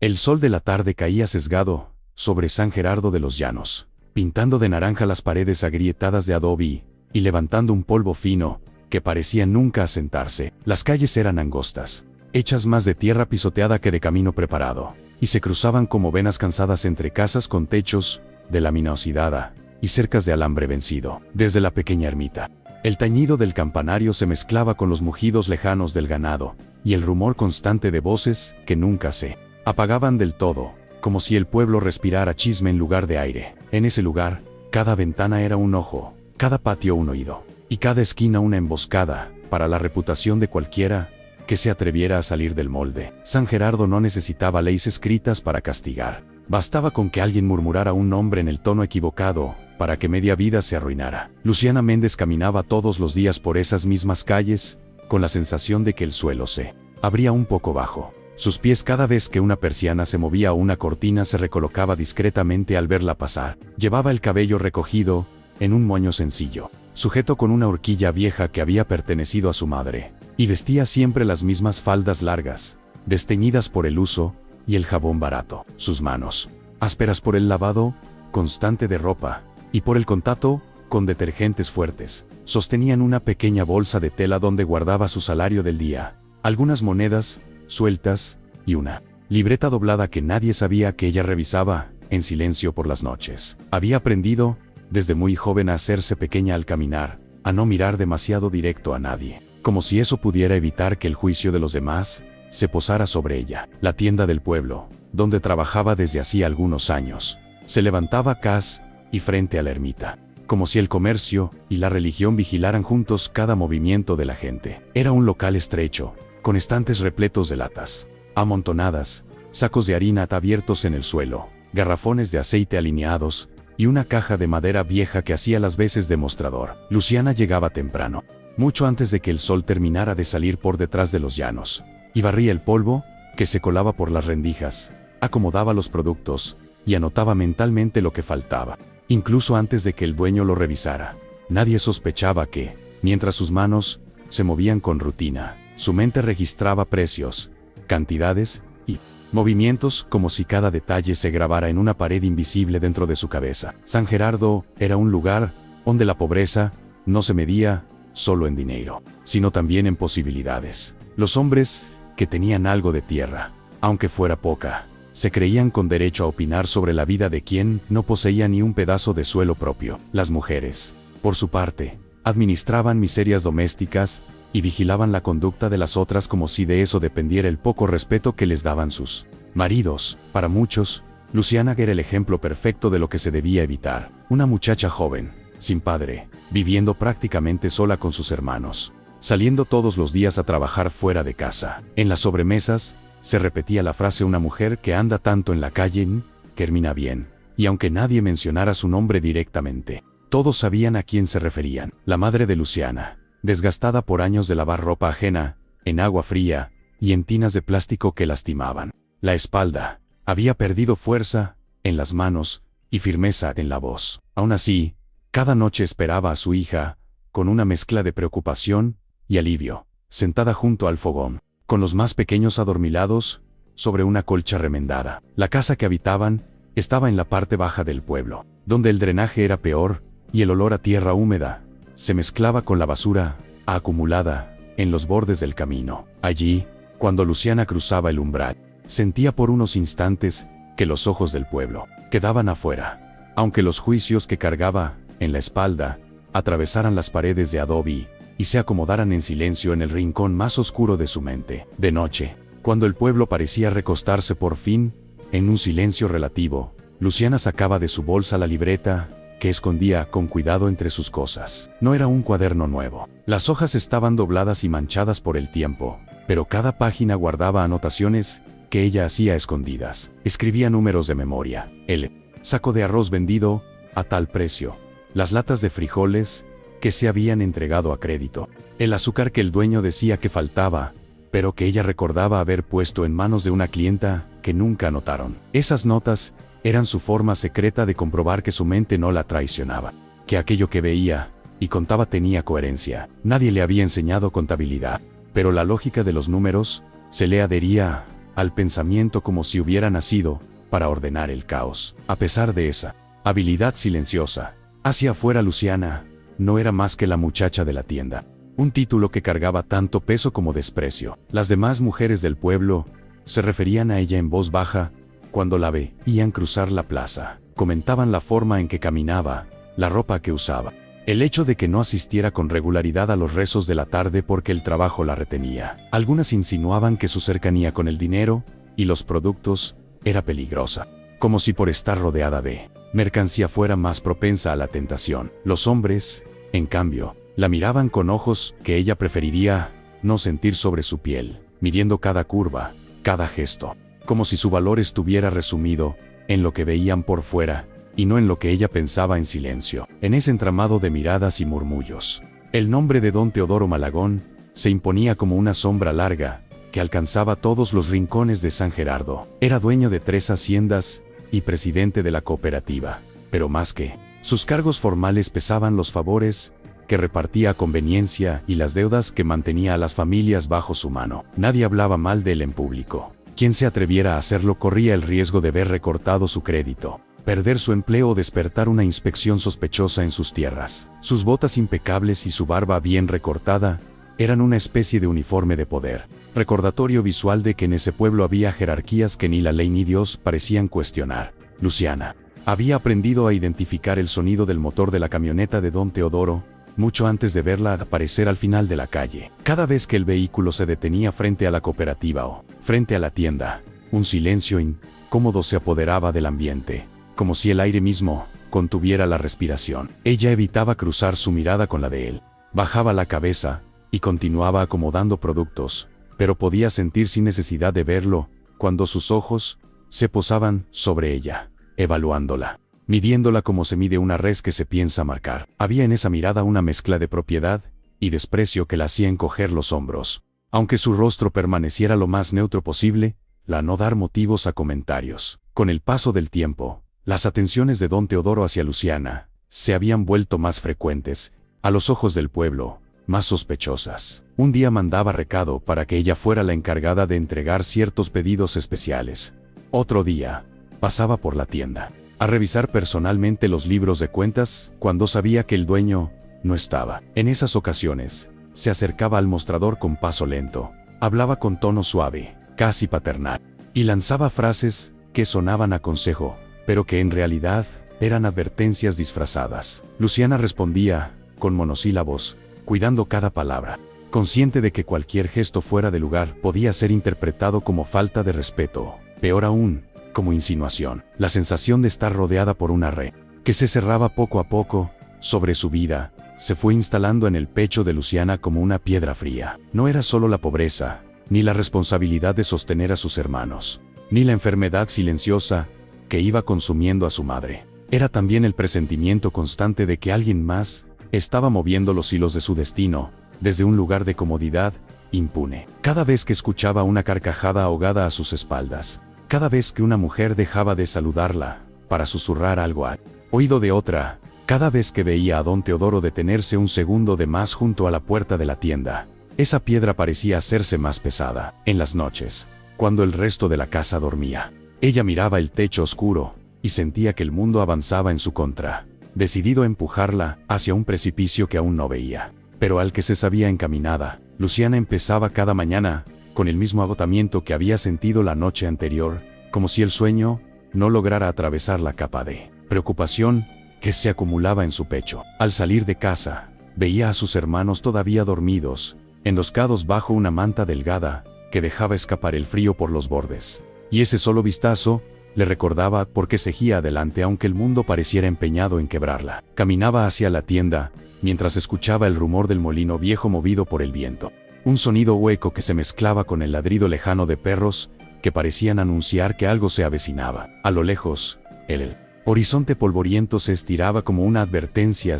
El sol de la tarde caía sesgado sobre San Gerardo de los Llanos, pintando de naranja las paredes agrietadas de adobe y levantando un polvo fino que parecía nunca asentarse. Las calles eran angostas, hechas más de tierra pisoteada que de camino preparado, y se cruzaban como venas cansadas entre casas con techos de lámina oxidada y cercas de alambre vencido. Desde la pequeña ermita, el tañido del campanario se mezclaba con los mugidos lejanos del ganado y el rumor constante de voces que nunca se apagaban del todo, como si el pueblo respirara chisme en lugar de aire. En ese lugar, cada ventana era un ojo, cada patio un oído, y cada esquina una emboscada para la reputación de cualquiera que se atreviera a salir del molde. San Gerardo no necesitaba leyes escritas para castigar. Bastaba con que alguien murmurara un nombre en el tono equivocado para que media vida se arruinara. Luciana Méndez caminaba todos los días por esas mismas calles, con la sensación de que el suelo se abría un poco bajo sus pies cada vez que una persiana se movía o una cortina se recolocaba discretamente al verla pasar. Llevaba el cabello recogido en un moño sencillo, sujeto con una horquilla vieja que había pertenecido a su madre, y vestía siempre las mismas faldas largas, desteñidas por el uso y el jabón barato. Sus manos, ásperas por el lavado constante de ropa y por el contacto con detergentes fuertes, sostenían una pequeña bolsa de tela donde guardaba su salario del día, algunas monedas sueltas y una libreta doblada que nadie sabía que ella revisaba en silencio por las noches. Había aprendido desde muy joven a hacerse pequeña al caminar, a no mirar demasiado directo a nadie, como si eso pudiera evitar que el juicio de los demás se posara sobre ella. La tienda del pueblo, donde trabajaba desde hacía algunos años, se levantaba cas y frente a la ermita, como si el comercio y la religión vigilaran juntos cada movimiento de la gente. Era un local estrecho, con estantes repletos de latas amontonadas, sacos de harina abiertos en el suelo, garrafones de aceite alineados, y una caja de madera vieja que hacía las veces de mostrador. Luciana llegaba temprano, mucho antes de que el sol terminara de salir por detrás de los llanos, y barría el polvo que se colaba por las rendijas, acomodaba los productos, y anotaba mentalmente lo que faltaba, incluso antes de que el dueño lo revisara. Nadie sospechaba que, mientras sus manos se movían con rutina, su mente registraba precios, cantidades y movimientos como si cada detalle se grabara en una pared invisible dentro de su cabeza. San Gerardo era un lugar donde la pobreza no se medía solo en dinero, sino también en posibilidades. Los hombres que tenían algo de tierra, aunque fuera poca, se creían con derecho a opinar sobre la vida de quien no poseía ni un pedazo de suelo propio. Las mujeres, por su parte, administraban miserias domésticas y vigilaban la conducta de las otras como si de eso dependiera el poco respeto que les daban sus maridos. Para muchos, Luciana era el ejemplo perfecto de lo que se debía evitar. Una muchacha joven, sin padre, viviendo prácticamente sola con sus hermanos, saliendo todos los días a trabajar fuera de casa. En las sobremesas, se repetía la frase: una mujer que anda tanto en la calle, termina bien. Y aunque nadie mencionara su nombre directamente, todos sabían a quién se referían. La madre de Luciana, desgastada por años de lavar ropa ajena, en agua fría, y en tinas de plástico que lastimaban la espalda, había perdido fuerza en las manos y firmeza en la voz. Aún así, cada noche esperaba a su hija, con una mezcla de preocupación y alivio, sentada junto al fogón, con los más pequeños adormilados sobre una colcha remendada. La casa que habitaban estaba en la parte baja del pueblo, donde el drenaje era peor, y el olor a tierra húmeda se mezclaba con la basura acumulada en los bordes del camino. Allí, cuando Luciana cruzaba el umbral, sentía por unos instantes que los ojos del pueblo quedaban afuera, aunque los juicios que cargaba en la espalda atravesaran las paredes de adobe y se acomodaran en silencio en el rincón más oscuro de su mente. De noche, cuando el pueblo parecía recostarse por fin en un silencio relativo, Luciana sacaba de su bolsa la libreta que escondía con cuidado entre sus cosas. No era un cuaderno nuevo. Las hojas estaban dobladas y manchadas por el tiempo, pero cada página guardaba anotaciones que ella hacía a escondidas. Escribía números de memoria, el saco de arroz vendido a tal precio, las latas de frijoles que se habían entregado a crédito, el azúcar que el dueño decía que faltaba, pero que ella recordaba haber puesto en manos de una clienta que nunca anotaron. Esas notas eran su forma secreta de comprobar que su mente no la traicionaba, que aquello que veía y contaba tenía coherencia. Nadie le había enseñado contabilidad, pero la lógica de los números se le adhería al pensamiento como si hubiera nacido para ordenar el caos. A pesar de esa habilidad silenciosa, hacia afuera Luciana no era más que la muchacha de la tienda. Un título que cargaba tanto peso como desprecio. Las demás mujeres del pueblo se referían a ella en voz baja cuando la veían cruzar la plaza. Comentaban la forma en que caminaba, la ropa que usaba, el hecho de que no asistiera con regularidad a los rezos de la tarde porque el trabajo la retenía. Algunas insinuaban que su cercanía con el dinero y los productos era peligrosa, como si por estar rodeada de mercancía fuera más propensa a la tentación. Los hombres, en cambio, la miraban con ojos que ella preferiría no sentir sobre su piel, midiendo cada curva, cada gesto, como si su valor estuviera resumido en lo que veían por fuera y no en lo que ella pensaba en silencio. En ese entramado de miradas y murmullos, el nombre de don Teodoro Malagón se imponía como una sombra larga que alcanzaba todos los rincones de San Gerardo. Era dueño de 3 haciendas y presidente de la cooperativa, pero más que sus cargos formales pesaban los favores que repartía a conveniencia y las deudas que mantenía a las familias bajo su mano. Nadie hablaba mal de él en público. Quien se atreviera a hacerlo corría el riesgo de ver recortado su crédito, perder su empleo o despertar una inspección sospechosa en sus tierras. Sus botas impecables y su barba bien recortada eran una especie de uniforme de poder, recordatorio visual de que en ese pueblo había jerarquías que ni la ley ni Dios parecían cuestionar. Luciana había aprendido a identificar el sonido del motor de la camioneta de don Teodoro mucho antes de verla aparecer al final de la calle. Cada vez que el vehículo se detenía frente a la cooperativa o frente a la tienda, un silencio incómodo se apoderaba del ambiente, como si el aire mismo contuviera la respiración. Ella evitaba cruzar su mirada con la de él, bajaba la cabeza y continuaba acomodando productos, pero podía sentir sin necesidad de verlo cuando sus ojos se posaban sobre ella, evaluándola, midiéndola como se mide una res que se piensa marcar. Había en esa mirada una mezcla de propiedad y desprecio que la hacía encoger los hombros, aunque su rostro permaneciera lo más neutro posible, la no dar motivos a comentarios. Con el paso del tiempo, las atenciones de don Teodoro hacia Luciana se habían vuelto más frecuentes, a los ojos del pueblo, más sospechosas. Un día mandaba recado para que ella fuera la encargada de entregar ciertos pedidos especiales. Otro día, pasaba por la tienda a revisar personalmente los libros de cuentas cuando sabía que el dueño no estaba. En esas ocasiones, se acercaba al mostrador con paso lento, hablaba con tono suave, casi paternal, y lanzaba frases que sonaban a consejo, pero que en realidad eran advertencias disfrazadas. Luciana respondía con monosílabos, cuidando cada palabra, consciente de que cualquier gesto fuera de lugar podía ser interpretado como falta de respeto, peor aún, como insinuación. La sensación de estar rodeada por una red que se cerraba poco a poco sobre su vida se fue instalando en el pecho de Luciana como una piedra fría. No era solo la pobreza, ni la responsabilidad de sostener a sus hermanos, ni la enfermedad silenciosa que iba consumiendo a su madre. Era también el presentimiento constante de que alguien más estaba moviendo los hilos de su destino, desde un lugar de comodidad, impune. Cada vez que escuchaba una carcajada ahogada a sus espaldas, cada vez que una mujer dejaba de saludarla para susurrar algo al oído de otra, cada vez que veía a don Teodoro detenerse un segundo de más junto a la puerta de la tienda, esa piedra parecía hacerse más pesada. En las noches, cuando el resto de la casa dormía, ella miraba el techo oscuro y sentía que el mundo avanzaba en su contra, decidido a empujarla hacia un precipicio que aún no veía, pero al que se sabía encaminada. Luciana empezaba cada mañana con el mismo agotamiento que había sentido la noche anterior, como si el sueño no lograra atravesar la capa de preocupación que se acumulaba en su pecho. Al salir de casa, veía a sus hermanos todavía dormidos, enroscados bajo una manta delgada que dejaba escapar el frío por los bordes. Y ese solo vistazo le recordaba por qué seguía adelante aunque el mundo pareciera empeñado en quebrarla. Caminaba hacia la tienda, mientras escuchaba el rumor del molino viejo movido por el viento. Un sonido hueco que se mezclaba con el ladrido lejano de perros que parecían anunciar que algo se avecinaba. A lo lejos, el horizonte polvoriento se estiraba como una advertencia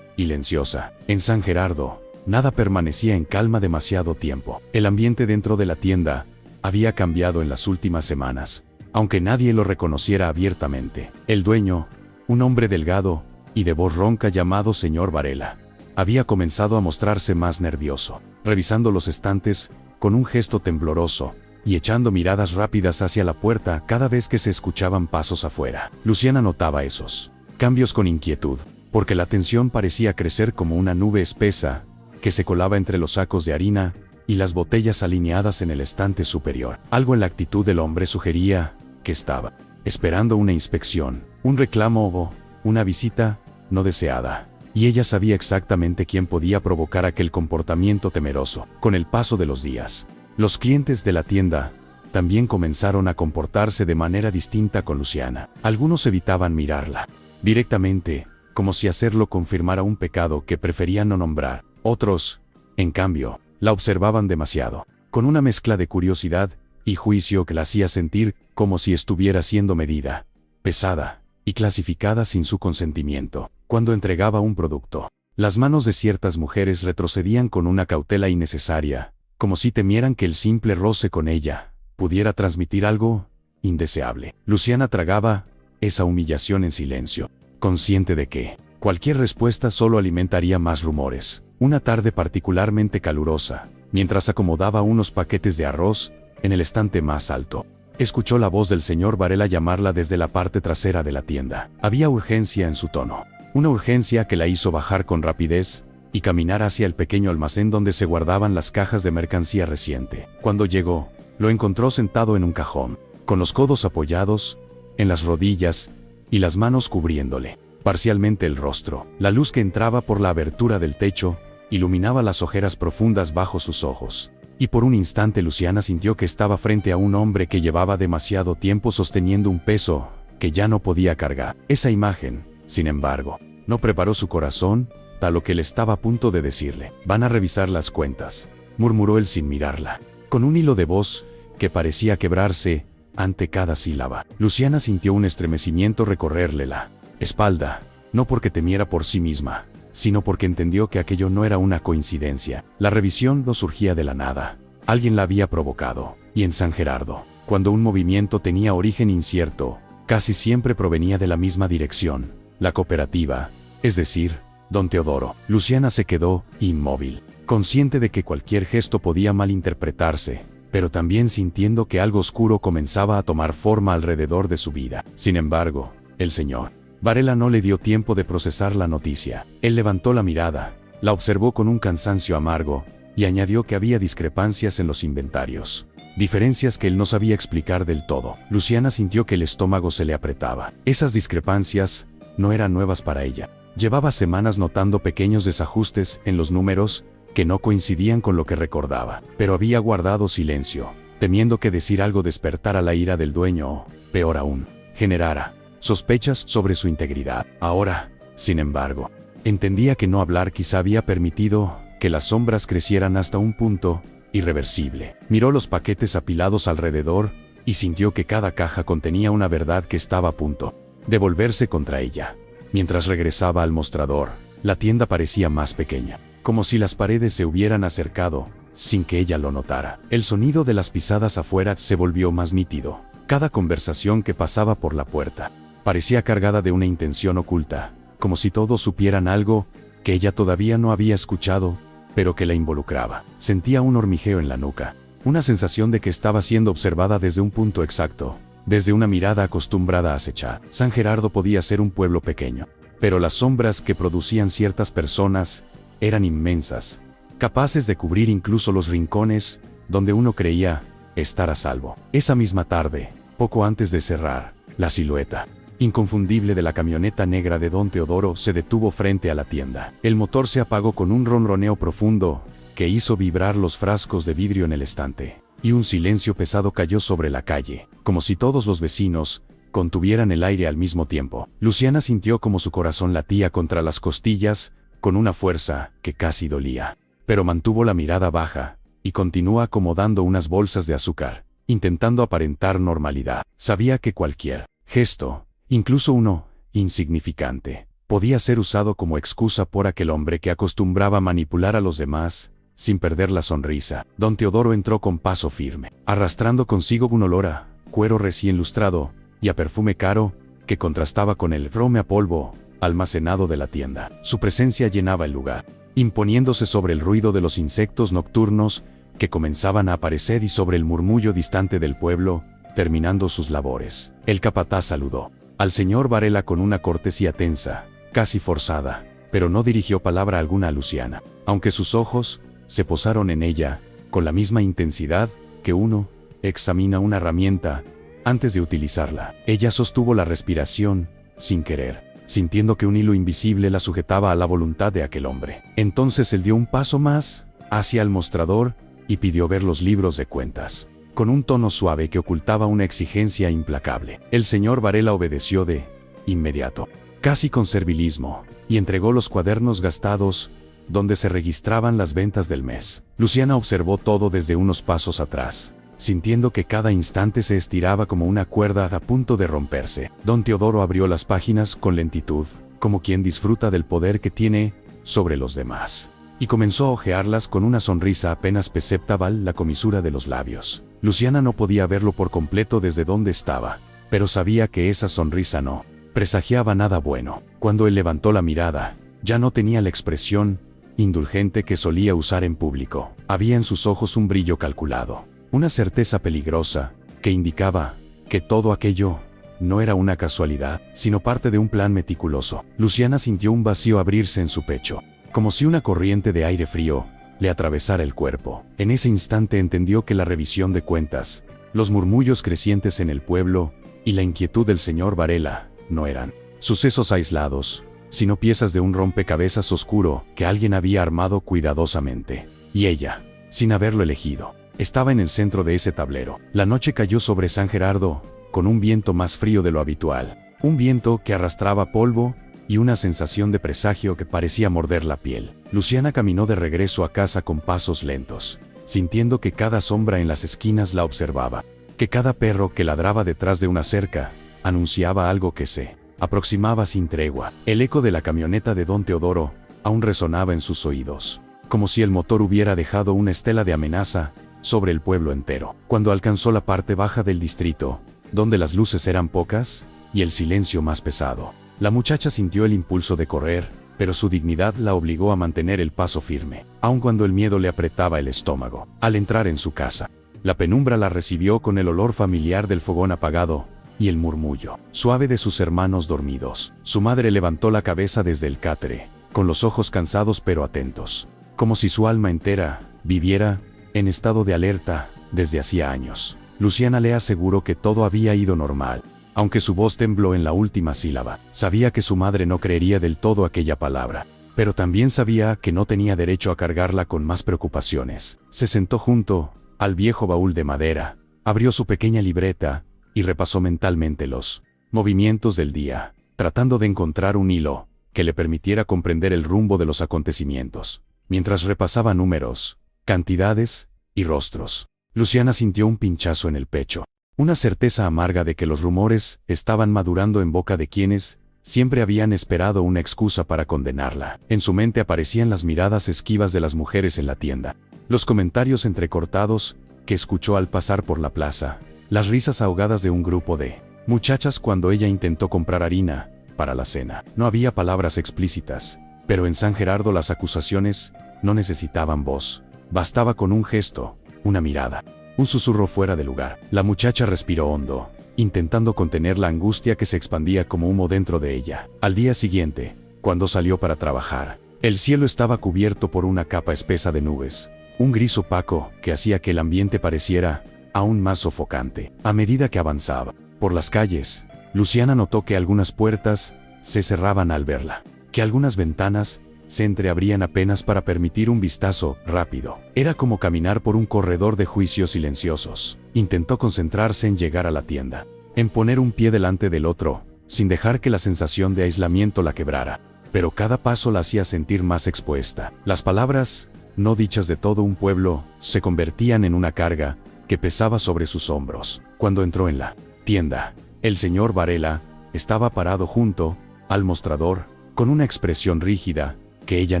silenciosa. En San Gerardo, nada permanecía en calma demasiado tiempo. El ambiente dentro de la tienda había cambiado en las últimas semanas, aunque nadie lo reconociera abiertamente. El dueño, un hombre delgado y de voz ronca llamado señor Varela, había comenzado a mostrarse más nervioso, revisando los estantes con un gesto tembloroso, y echando miradas rápidas hacia la puerta cada vez que se escuchaban pasos afuera. Luciana notaba esos cambios con inquietud, porque la tensión parecía crecer como una nube espesa que se colaba entre los sacos de harina y las botellas alineadas en el estante superior. Algo en la actitud del hombre sugería que estaba esperando una inspección, un reclamo o una visita no deseada. Y ella sabía exactamente quién podía provocar aquel comportamiento temeroso. Con el paso de los días, los clientes de la tienda también comenzaron a comportarse de manera distinta con Luciana. Algunos evitaban mirarla directamente, como si hacerlo confirmara un pecado que preferían no nombrar. Otros, en cambio, la observaban demasiado, con una mezcla de curiosidad y juicio que la hacía sentir como si estuviera siendo medida, pesada y clasificada sin su consentimiento. Cuando entregaba un producto, las manos de ciertas mujeres retrocedían con una cautela innecesaria, como si temieran que el simple roce con ella pudiera transmitir algo indeseable. Luciana tragaba esa humillación en silencio, consciente de que cualquier respuesta solo alimentaría más rumores. Una tarde particularmente calurosa, mientras acomodaba unos paquetes de arroz en el estante más alto, escuchó la voz del señor Varela llamarla desde la parte trasera de la tienda. Había urgencia en su tono, una urgencia que la hizo bajar con rapidez y caminar hacia el pequeño almacén donde se guardaban las cajas de mercancía reciente. Cuando llegó, lo encontró sentado en un cajón, con los codos apoyados en las rodillas y las manos cubriéndole parcialmente el rostro. La luz que entraba por la abertura del techo iluminaba las ojeras profundas bajo sus ojos. Y por un instante Luciana sintió que estaba frente a un hombre que llevaba demasiado tiempo sosteniendo un peso que ya no podía cargar. Esa imagen, sin embargo, no preparó su corazón, tal lo que él estaba a punto de decirle. Van a revisar las cuentas, murmuró él sin mirarla, con un hilo de voz que parecía quebrarse ante cada sílaba. Luciana sintió un estremecimiento recorrerle la espalda, no porque temiera por sí misma, sino porque entendió que aquello no era una coincidencia. La revisión no surgía de la nada. Alguien la había provocado. Y en San Gerardo, cuando un movimiento tenía origen incierto, casi siempre provenía de la misma dirección, la cooperativa, es decir, don Teodoro. Luciana se quedó inmóvil, consciente de que cualquier gesto podía malinterpretarse, pero también sintiendo que algo oscuro comenzaba a tomar forma alrededor de su vida. Sin embargo, el señor Varela no le dio tiempo de procesar la noticia. Él levantó la mirada, la observó con un cansancio amargo, y añadió que había discrepancias en los inventarios. Diferencias que él no sabía explicar del todo. Luciana sintió que el estómago se le apretaba. Esas discrepancias no eran nuevas para ella. Llevaba semanas notando pequeños desajustes en los números que no coincidían con lo que recordaba. Pero había guardado silencio, temiendo que decir algo despertara la ira del dueño o, peor aún, generara sospechas sobre su integridad. Ahora, sin embargo, entendía que no hablar quizá había permitido que las sombras crecieran hasta un punto irreversible. Miró los paquetes apilados alrededor y sintió que cada caja contenía una verdad que estaba a punto de volverse contra ella. Mientras regresaba al mostrador, la tienda parecía más pequeña, como si las paredes se hubieran acercado sin que ella lo notara. El sonido de las pisadas afuera se volvió más nítido. Cada conversación que pasaba por la puerta parecía cargada de una intención oculta, como si todos supieran algo que ella todavía no había escuchado, pero que la involucraba. Sentía un hormigueo en la nuca, una sensación de que estaba siendo observada desde un punto exacto, desde una mirada acostumbrada a acechar. San Gerardo podía ser un pueblo pequeño, pero las sombras que producían ciertas personas eran inmensas, capaces de cubrir incluso los rincones donde uno creía estar a salvo. Esa misma tarde, poco antes de cerrar, la silueta inconfundible de la camioneta negra de don Teodoro se detuvo frente a la tienda. El motor se apagó con un ronroneo profundo que hizo vibrar los frascos de vidrio en el estante, y un silencio pesado cayó sobre la calle, como si todos los vecinos contuvieran el aire al mismo tiempo. Luciana sintió como su corazón latía contra las costillas con una fuerza que casi dolía, pero mantuvo la mirada baja y continuó acomodando unas bolsas de azúcar, intentando aparentar normalidad. Sabía que cualquier gesto, incluso uno insignificante, podía ser usado como excusa por aquel hombre que acostumbraba manipular a los demás sin perder la sonrisa. Don Teodoro entró con paso firme, arrastrando consigo un olor a cuero recién lustrado y a perfume caro que contrastaba con el aroma a polvo almacenado de la tienda. Su presencia llenaba el lugar, imponiéndose sobre el ruido de los insectos nocturnos que comenzaban a aparecer y sobre el murmullo distante del pueblo, terminando sus labores. El capataz saludó al señor Varela con una cortesía tensa, casi forzada, pero no dirigió palabra alguna a Luciana, aunque sus ojos se posaron en ella, con la misma intensidad que uno examina una herramienta antes de utilizarla. Ella sostuvo la respiración, sin querer, sintiendo que un hilo invisible la sujetaba a la voluntad de aquel hombre. Entonces él dio un paso más hacia el mostrador y pidió ver los libros de cuentas, con un tono suave que ocultaba una exigencia implacable. El señor Varela obedeció de inmediato, casi con servilismo, y entregó los cuadernos gastados, donde se registraban las ventas del mes. Luciana observó todo desde unos pasos atrás, sintiendo que cada instante se estiraba como una cuerda a punto de romperse. Don Teodoro abrió las páginas con lentitud, como quien disfruta del poder que tiene sobre los demás, y comenzó a hojearlas con una sonrisa apenas perceptible la comisura de los labios. Luciana no podía verlo por completo desde donde estaba, pero sabía que esa sonrisa no presagiaba nada bueno. Cuando él levantó la mirada, ya no tenía la expresión indulgente que solía usar en público. Había en sus ojos un brillo calculado, una certeza peligrosa, que indicaba que todo aquello no era una casualidad, sino parte de un plan meticuloso. Luciana sintió un vacío abrirse en su pecho, como si una corriente de aire frío le atravesara el cuerpo. En ese instante entendió que la revisión de cuentas, los murmullos crecientes en el pueblo y la inquietud del señor Varela no eran sucesos aislados, sino piezas de un rompecabezas oscuro que alguien había armado cuidadosamente. Y ella, sin haberlo elegido, estaba en el centro de ese tablero. La noche cayó sobre San Gerardo, con un viento más frío de lo habitual, un viento que arrastraba polvo y una sensación de presagio que parecía morder la piel. Luciana caminó de regreso a casa con pasos lentos, sintiendo que cada sombra en las esquinas la observaba, que cada perro que ladraba detrás de una cerca anunciaba algo que se aproximaba sin tregua. El eco de la camioneta de don Teodoro aún resonaba en sus oídos, como si el motor hubiera dejado una estela de amenaza sobre el pueblo entero. Cuando alcanzó la parte baja del distrito, donde las luces eran pocas y el silencio más pesado, la muchacha sintió el impulso de correr, pero su dignidad la obligó a mantener el paso firme, aun cuando el miedo le apretaba el estómago. Al entrar en su casa, la penumbra la recibió con el olor familiar del fogón apagado y el murmullo suave de sus hermanos dormidos. Su madre levantó la cabeza desde el catre, con los ojos cansados pero atentos, como si su alma entera viviera en estado de alerta desde hacía años. Luciana le aseguró que todo había ido normal, aunque su voz tembló en la última sílaba. Sabía que su madre no creería del todo aquella palabra, pero también sabía que no tenía derecho a cargarla con más preocupaciones. Se sentó junto al viejo baúl de madera, abrió su pequeña libreta y repasó mentalmente los movimientos del día, tratando de encontrar un hilo que le permitiera comprender el rumbo de los acontecimientos. Mientras repasaba números, cantidades y rostros, Luciana sintió un pinchazo en el pecho, una certeza amarga de que los rumores estaban madurando en boca de quienes siempre habían esperado una excusa para condenarla. En su mente aparecían las miradas esquivas de las mujeres en la tienda, los comentarios entrecortados que escuchó al pasar por la plaza, las risas ahogadas de un grupo de muchachas cuando ella intentó comprar harina para la cena. No había palabras explícitas, pero en San Gerardo las acusaciones no necesitaban voz. Bastaba con un gesto, una mirada, un susurro fuera de lugar. La muchacha respiró hondo, intentando contener la angustia que se expandía como humo dentro de ella. Al día siguiente, cuando salió para trabajar, el cielo estaba cubierto por una capa espesa de nubes, un gris opaco que hacía que el ambiente pareciera aún más sofocante. A medida que avanzaba por las calles, Luciana notó que algunas puertas se cerraban al verla, que algunas ventanas se entreabrían apenas para permitir un vistazo rápido. Era como caminar por un corredor de juicios silenciosos. Intentó concentrarse en llegar a la tienda, en poner un pie delante del otro, sin dejar que la sensación de aislamiento la quebrara. Pero cada paso la hacía sentir más expuesta. Las palabras no dichas de todo un pueblo se convertían en una carga que pesaba sobre sus hombros. Cuando entró en la tienda, el señor Varela estaba parado junto al mostrador, con una expresión rígida que ella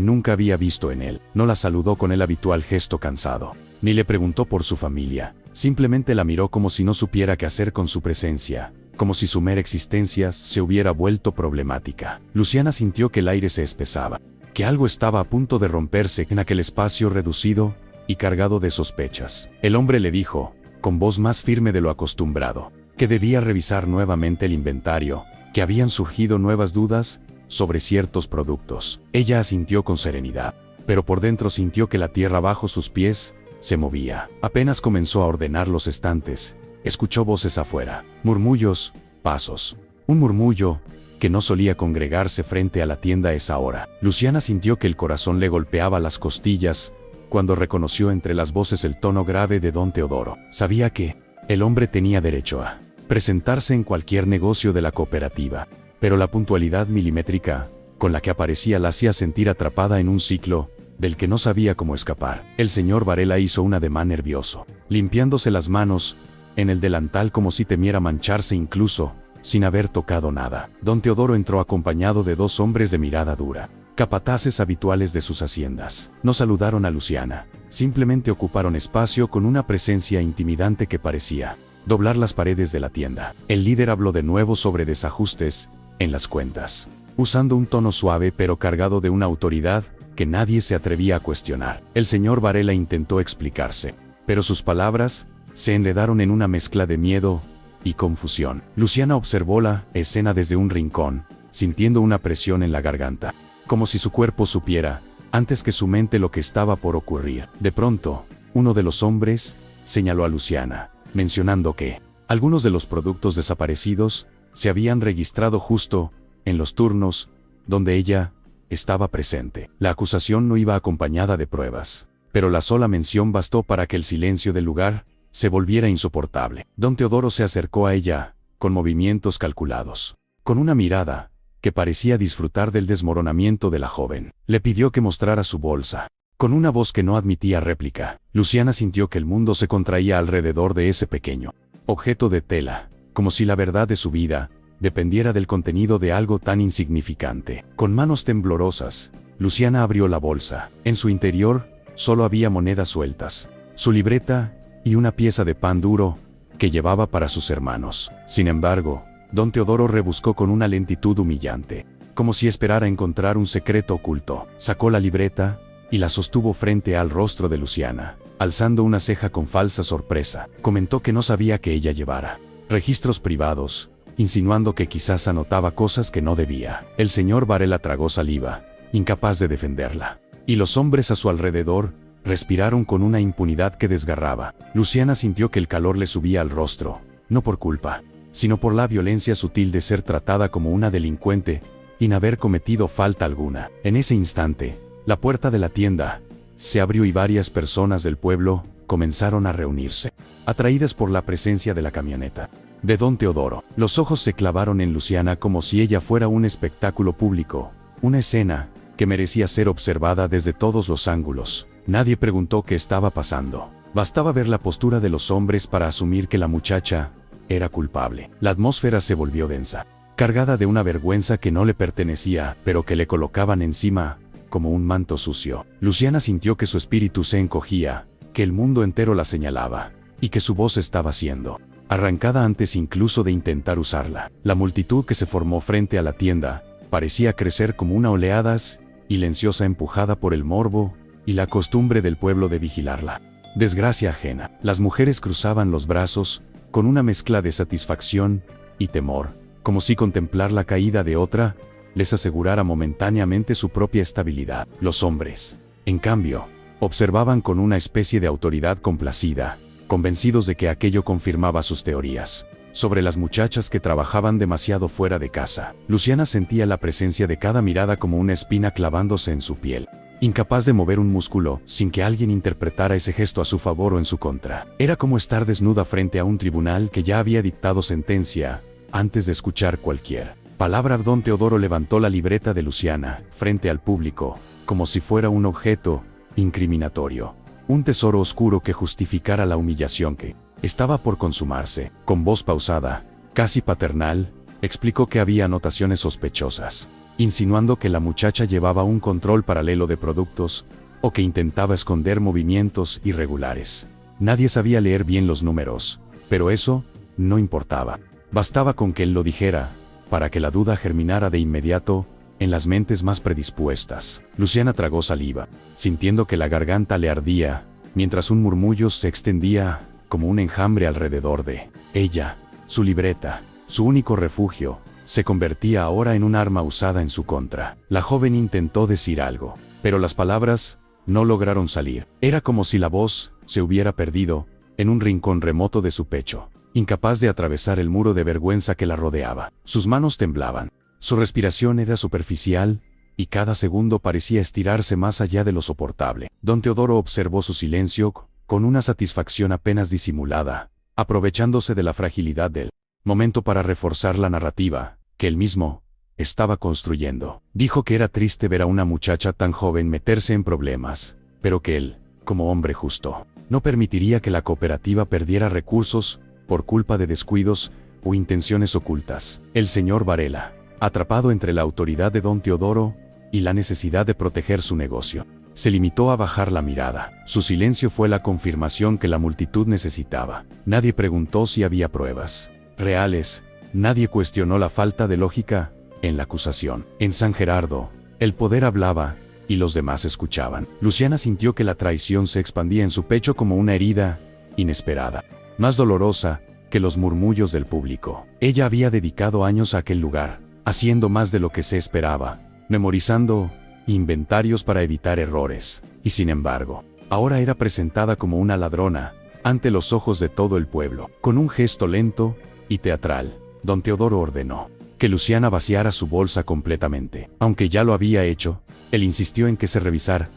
nunca había visto en él. No la saludó con el habitual gesto cansado, ni le preguntó por su familia. Simplemente la miró como si no supiera qué hacer con su presencia, como si su mera existencia se hubiera vuelto problemática. Luciana sintió que el aire se espesaba, que algo estaba a punto de romperse en aquel espacio reducido y cargado de sospechas. El hombre le dijo, con voz más firme de lo acostumbrado, que debía revisar nuevamente el inventario, que habían surgido nuevas dudas sobre ciertos productos. Ella asintió con serenidad, pero por dentro sintió que la tierra bajo sus pies se movía. Apenas comenzó a ordenar los estantes, escuchó voces afuera, murmullos, pasos. Un murmullo que no solía congregarse frente a la tienda a esa hora. Luciana sintió que el corazón le golpeaba las costillas cuando reconoció entre las voces el tono grave de don Teodoro. Sabía que el hombre tenía derecho a presentarse en cualquier negocio de la cooperativa, pero la puntualidad milimétrica con la que aparecía la hacía sentir atrapada en un ciclo del que no sabía cómo escapar. El señor Varela hizo un ademán nervioso, limpiándose las manos en el delantal como si temiera mancharse incluso sin haber tocado nada. Don Teodoro entró acompañado de dos hombres de mirada dura, capataces habituales de sus haciendas. No saludaron a Luciana, simplemente ocuparon espacio con una presencia intimidante que parecía doblar las paredes de la tienda. El líder habló de nuevo sobre desajustes en las cuentas, usando un tono suave pero cargado de una autoridad que nadie se atrevía a cuestionar. El señor Varela intentó explicarse, pero sus palabras se enredaron en una mezcla de miedo y confusión. Luciana observó la escena desde un rincón, sintiendo una presión en la garganta, como si su cuerpo supiera, antes que su mente, lo que estaba por ocurrir. De pronto, uno de los hombres señaló a Luciana, mencionando que algunos de los productos desaparecidos se habían registrado justo en los turnos donde ella estaba presente. La acusación no iba acompañada de pruebas, pero la sola mención bastó para que el silencio del lugar se volviera insoportable. Don Teodoro se acercó a ella, con movimientos calculados, con una mirada que parecía disfrutar del desmoronamiento de la joven. Le pidió que mostrara su bolsa, con una voz que no admitía réplica. Luciana sintió que el mundo se contraía alrededor de ese pequeño objeto de tela, como si la verdad de su vida dependiera del contenido de algo tan insignificante. Con manos temblorosas, Luciana abrió la bolsa. En su interior solo había monedas sueltas, su libreta y una pieza de pan duro que llevaba para sus hermanos. Sin embargo, don Teodoro rebuscó con una lentitud humillante, como si esperara encontrar un secreto oculto. Sacó la libreta y la sostuvo frente al rostro de Luciana, alzando una ceja con falsa sorpresa. Comentó que no sabía que ella llevara registros privados, insinuando que quizás anotaba cosas que no debía. El señor Varela tragó saliva, incapaz de defenderla, y los hombres a su alrededor respiraron con una impunidad que desgarraba. Luciana sintió que el calor le subía al rostro, no por culpa, sino por la violencia sutil de ser tratada como una delincuente, sin haber cometido falta alguna. En ese instante, la puerta de la tienda se abrió y varias personas del pueblo comenzaron a reunirse, atraídas por la presencia de la camioneta de don Teodoro. Los ojos se clavaron en Luciana como si ella fuera un espectáculo público, una escena que merecía ser observada desde todos los ángulos. Nadie preguntó qué estaba pasando. Bastaba ver la postura de los hombres para asumir que la muchacha era culpable. La atmósfera se volvió densa, cargada de una vergüenza que no le pertenecía, pero que le colocaban encima como un manto sucio. Luciana sintió que su espíritu se encogía, que el mundo entero la señalaba, y que su voz estaba siendo arrancada antes incluso de intentar usarla. La multitud que se formó frente a la tienda parecía crecer como una oleada silenciosa empujada por el morbo y la costumbre del pueblo de vigilarla. Desgracia ajena. Las mujeres cruzaban los brazos con una mezcla de satisfacción y temor, como si contemplar la caída de otra les asegurara momentáneamente su propia estabilidad. Los hombres, en cambio, observaban con una especie de autoridad complacida, convencidos de que aquello confirmaba sus teorías sobre las muchachas que trabajaban demasiado fuera de casa. Luciana sentía la presencia de cada mirada como una espina clavándose en su piel, incapaz de mover un músculo sin que alguien interpretara ese gesto a su favor o en su contra. Era como estar desnuda frente a un tribunal que ya había dictado sentencia antes de escuchar cualquier palabra. Don Teodoro levantó la libreta de Luciana frente al público, como si fuera un objeto incriminatorio, un tesoro oscuro que justificara la humillación que estaba por consumarse. Con voz pausada, casi paternal, explicó que había anotaciones sospechosas, insinuando que la muchacha llevaba un control paralelo de productos, o que intentaba esconder movimientos irregulares. Nadie sabía leer bien los números, pero eso no importaba. Bastaba con que él lo dijera, para que la duda germinara de inmediato en las mentes más predispuestas. Luciana tragó saliva, sintiendo que la garganta le ardía, mientras un murmullo se extendía como un enjambre alrededor de ella. Su libreta, su único refugio, se convertía ahora en un arma usada en su contra. La joven intentó decir algo, pero las palabras no lograron salir. Era como si la voz se hubiera perdido en un rincón remoto de su pecho, incapaz de atravesar el muro de vergüenza que la rodeaba. Sus manos temblaban, su respiración era superficial, y cada segundo parecía estirarse más allá de lo soportable. Don Teodoro observó su silencio con una satisfacción apenas disimulada, aprovechándose de la fragilidad del momento para reforzar la narrativa que él mismo estaba construyendo. Dijo que era triste ver a una muchacha tan joven meterse en problemas, pero que él, como hombre justo, no permitiría que la cooperativa perdiera recursos por culpa de descuidos o intenciones ocultas. El señor Varela, atrapado entre la autoridad de don Teodoro y la necesidad de proteger su negocio, se limitó a bajar la mirada. Su silencio fue la confirmación que la multitud necesitaba. Nadie preguntó si había pruebas reales, nadie cuestionó la falta de lógica en la acusación. En San Gerardo, el poder hablaba y los demás escuchaban. Luciana sintió que la traición se expandía en su pecho como una herida inesperada, más dolorosa que los murmullos del público. Ella había dedicado años a aquel lugar, haciendo más de lo que se esperaba, memorizando inventarios para evitar errores, y sin embargo, ahora era presentada como una ladrona ante los ojos de todo el pueblo. Con un gesto lento y teatral, don Teodoro ordenó que Luciana vaciara su bolsa completamente. Aunque ya lo había hecho, él insistió en que se revisara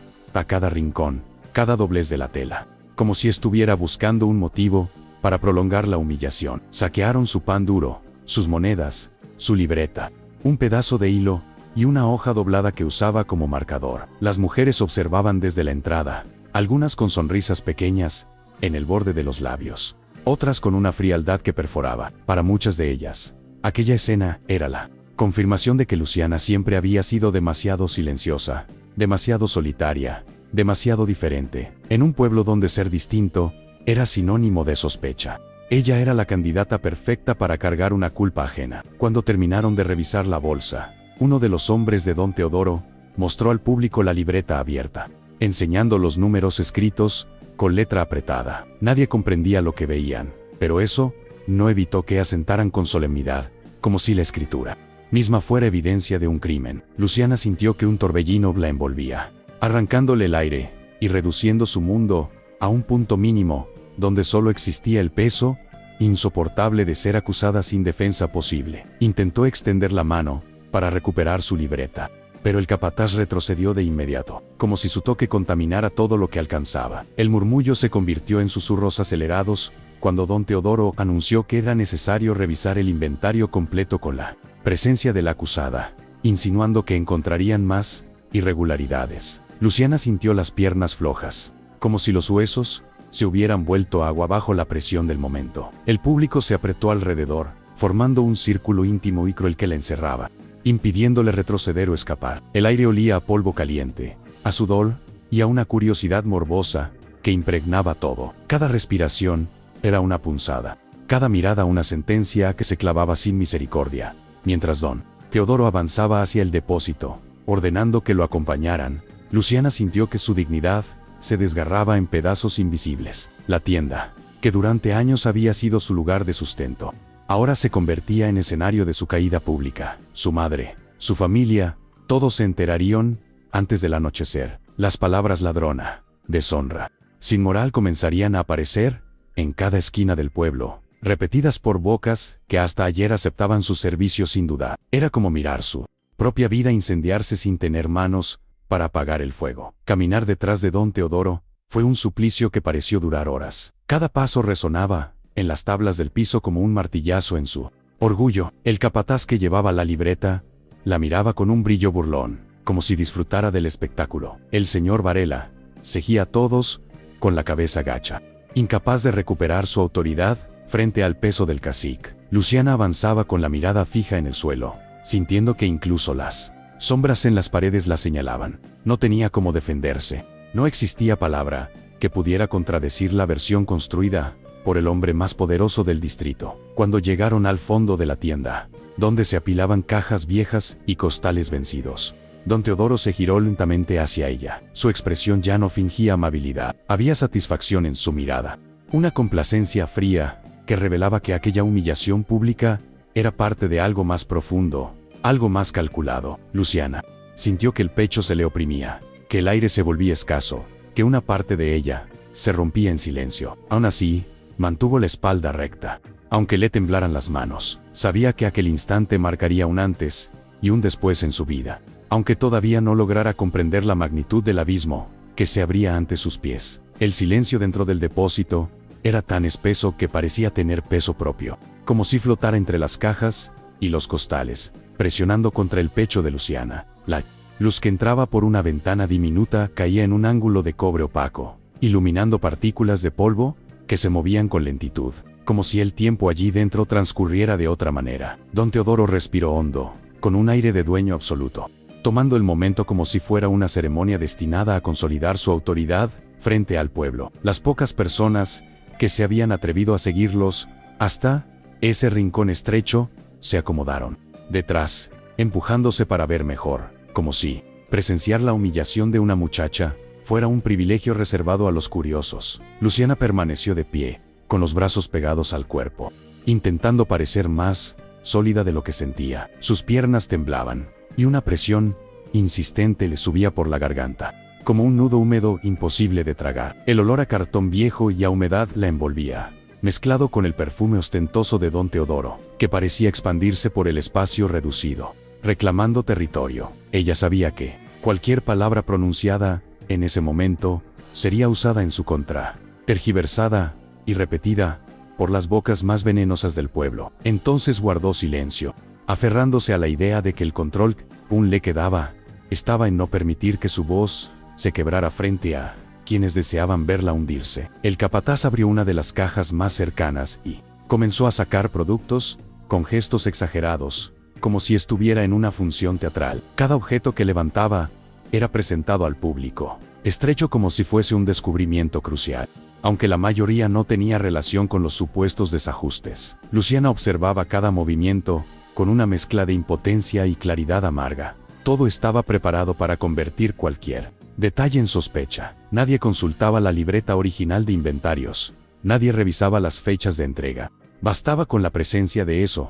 cada rincón, cada doblez de la tela, como si estuviera buscando un motivo para prolongar la humillación. Saquearon su pan duro, sus monedas, su libreta, un pedazo de hilo y una hoja doblada que usaba como marcador. Las mujeres observaban desde la entrada, algunas con sonrisas pequeñas en el borde de los labios, otras con una frialdad que perforaba. Para muchas de ellas, aquella escena era la confirmación de que Luciana siempre había sido demasiado silenciosa, demasiado solitaria, demasiado diferente, en un pueblo donde ser distinto era sinónimo de sospecha. Ella era la candidata perfecta para cargar una culpa ajena. Cuando terminaron de revisar la bolsa, uno de los hombres de don Teodoro mostró al público la libreta abierta, enseñando los números escritos con letra apretada. Nadie comprendía lo que veían, pero eso no evitó que asentaran con solemnidad, como si la escritura misma fuera evidencia de un crimen. Luciana sintió que un torbellino la envolvía, arrancándole el aire y reduciendo su mundo a un punto mínimo, donde solo existía el peso insoportable de ser acusada sin defensa posible. Intentó extender la mano para recuperar su libreta, pero el capataz retrocedió de inmediato, como si su toque contaminara todo lo que alcanzaba. El murmullo se convirtió en susurros acelerados cuando don Teodoro anunció que era necesario revisar el inventario completo con la presencia de la acusada, insinuando que encontrarían más irregularidades. Luciana sintió las piernas flojas, como si los huesos se hubieran vuelto agua bajo la presión del momento. El público se apretó alrededor, formando un círculo íntimo y cruel que la encerraba, impidiéndole retroceder o escapar. El aire olía a polvo caliente, a sudor y a una curiosidad morbosa que impregnaba todo. Cada respiración era una punzada, cada mirada una sentencia que se clavaba sin misericordia. Mientras don Teodoro avanzaba hacia el depósito, ordenando que lo acompañaran, Luciana sintió que su dignidad se desgarraba en pedazos invisibles. La tienda, que durante años había sido su lugar de sustento, ahora se convertía en escenario de su caída pública. Su madre, su familia, todos se enterarían antes del anochecer. Las palabras ladrona, deshonra, sin moral comenzarían a aparecer en cada esquina del pueblo, repetidas por bocas que hasta ayer aceptaban sus servicios sin dudar. Era como mirar su propia vida incendiarse sin tener manos para apagar el fuego. Caminar detrás de don Teodoro fue un suplicio que pareció durar horas. Cada paso resonaba en las tablas del piso como un martillazo en su orgullo. El capataz que llevaba la libreta la miraba con un brillo burlón, como si disfrutara del espectáculo. El señor Varela seguía a todos con la cabeza gacha, incapaz de recuperar su autoridad frente al peso del cacique. Luciana avanzaba con la mirada fija en el suelo, sintiendo que incluso las sombras en las paredes la señalaban. No tenía cómo defenderse. No existía palabra que pudiera contradecir la versión construida por el hombre más poderoso del distrito. Cuando llegaron al fondo de la tienda, donde se apilaban cajas viejas y costales vencidos, Don Teodoro se giró lentamente hacia ella. Su expresión ya no fingía amabilidad. Había satisfacción en su mirada. Una complacencia fría que revelaba que aquella humillación pública era parte de algo más profundo, algo más calculado. Luciana sintió que el pecho se le oprimía, que el aire se volvía escaso, que una parte de ella se rompía en silencio. Aún así, mantuvo la espalda recta. Aunque le temblaran las manos, sabía que aquel instante marcaría un antes y un después en su vida. Aunque todavía no lograra comprender la magnitud del abismo que se abría ante sus pies, el silencio dentro del depósito era tan espeso que parecía tener peso propio, como si flotara entre las cajas y los costales, presionando contra el pecho de Luciana. La luz que entraba por una ventana diminuta caía en un ángulo de cobre opaco, iluminando partículas de polvo que se movían con lentitud, como si el tiempo allí dentro transcurriera de otra manera. Don Teodoro respiró hondo, con un aire de dueño absoluto, tomando el momento como si fuera una ceremonia destinada a consolidar su autoridad frente al pueblo. Las pocas personas que se habían atrevido a seguirlos hasta ese rincón estrecho se acomodaron detrás, empujándose para ver mejor, como si presenciar la humillación de una muchacha fuera un privilegio reservado a los curiosos. Luciana permaneció de pie, con los brazos pegados al cuerpo, intentando parecer más sólida de lo que sentía. Sus piernas temblaban, y una presión insistente le subía por la garganta, como un nudo húmedo imposible de tragar. El olor a cartón viejo y a humedad la envolvía, mezclado con el perfume ostentoso de Don Teodoro, que parecía expandirse por el espacio reducido, reclamando territorio. Ella sabía que cualquier palabra pronunciada en ese momento sería usada en su contra, tergiversada y repetida por las bocas más venenosas del pueblo. Entonces guardó silencio, aferrándose a la idea de que el control que aún le quedaba estaba en no permitir que su voz se quebrara frente a quienes deseaban verla hundirse. El capataz abrió una de las cajas más cercanas y comenzó a sacar productos con gestos exagerados, como si estuviera en una función teatral. Cada objeto que levantaba era presentado al público, estrecho como si fuese un descubrimiento crucial, aunque la mayoría no tenía relación con los supuestos desajustes. Luciana observaba cada movimiento con una mezcla de impotencia y claridad amarga. Todo estaba preparado para convertir cualquier detalle en sospecha. Nadie consultaba la libreta original de inventarios. Nadie revisaba las fechas de entrega. Bastaba con la presencia de esos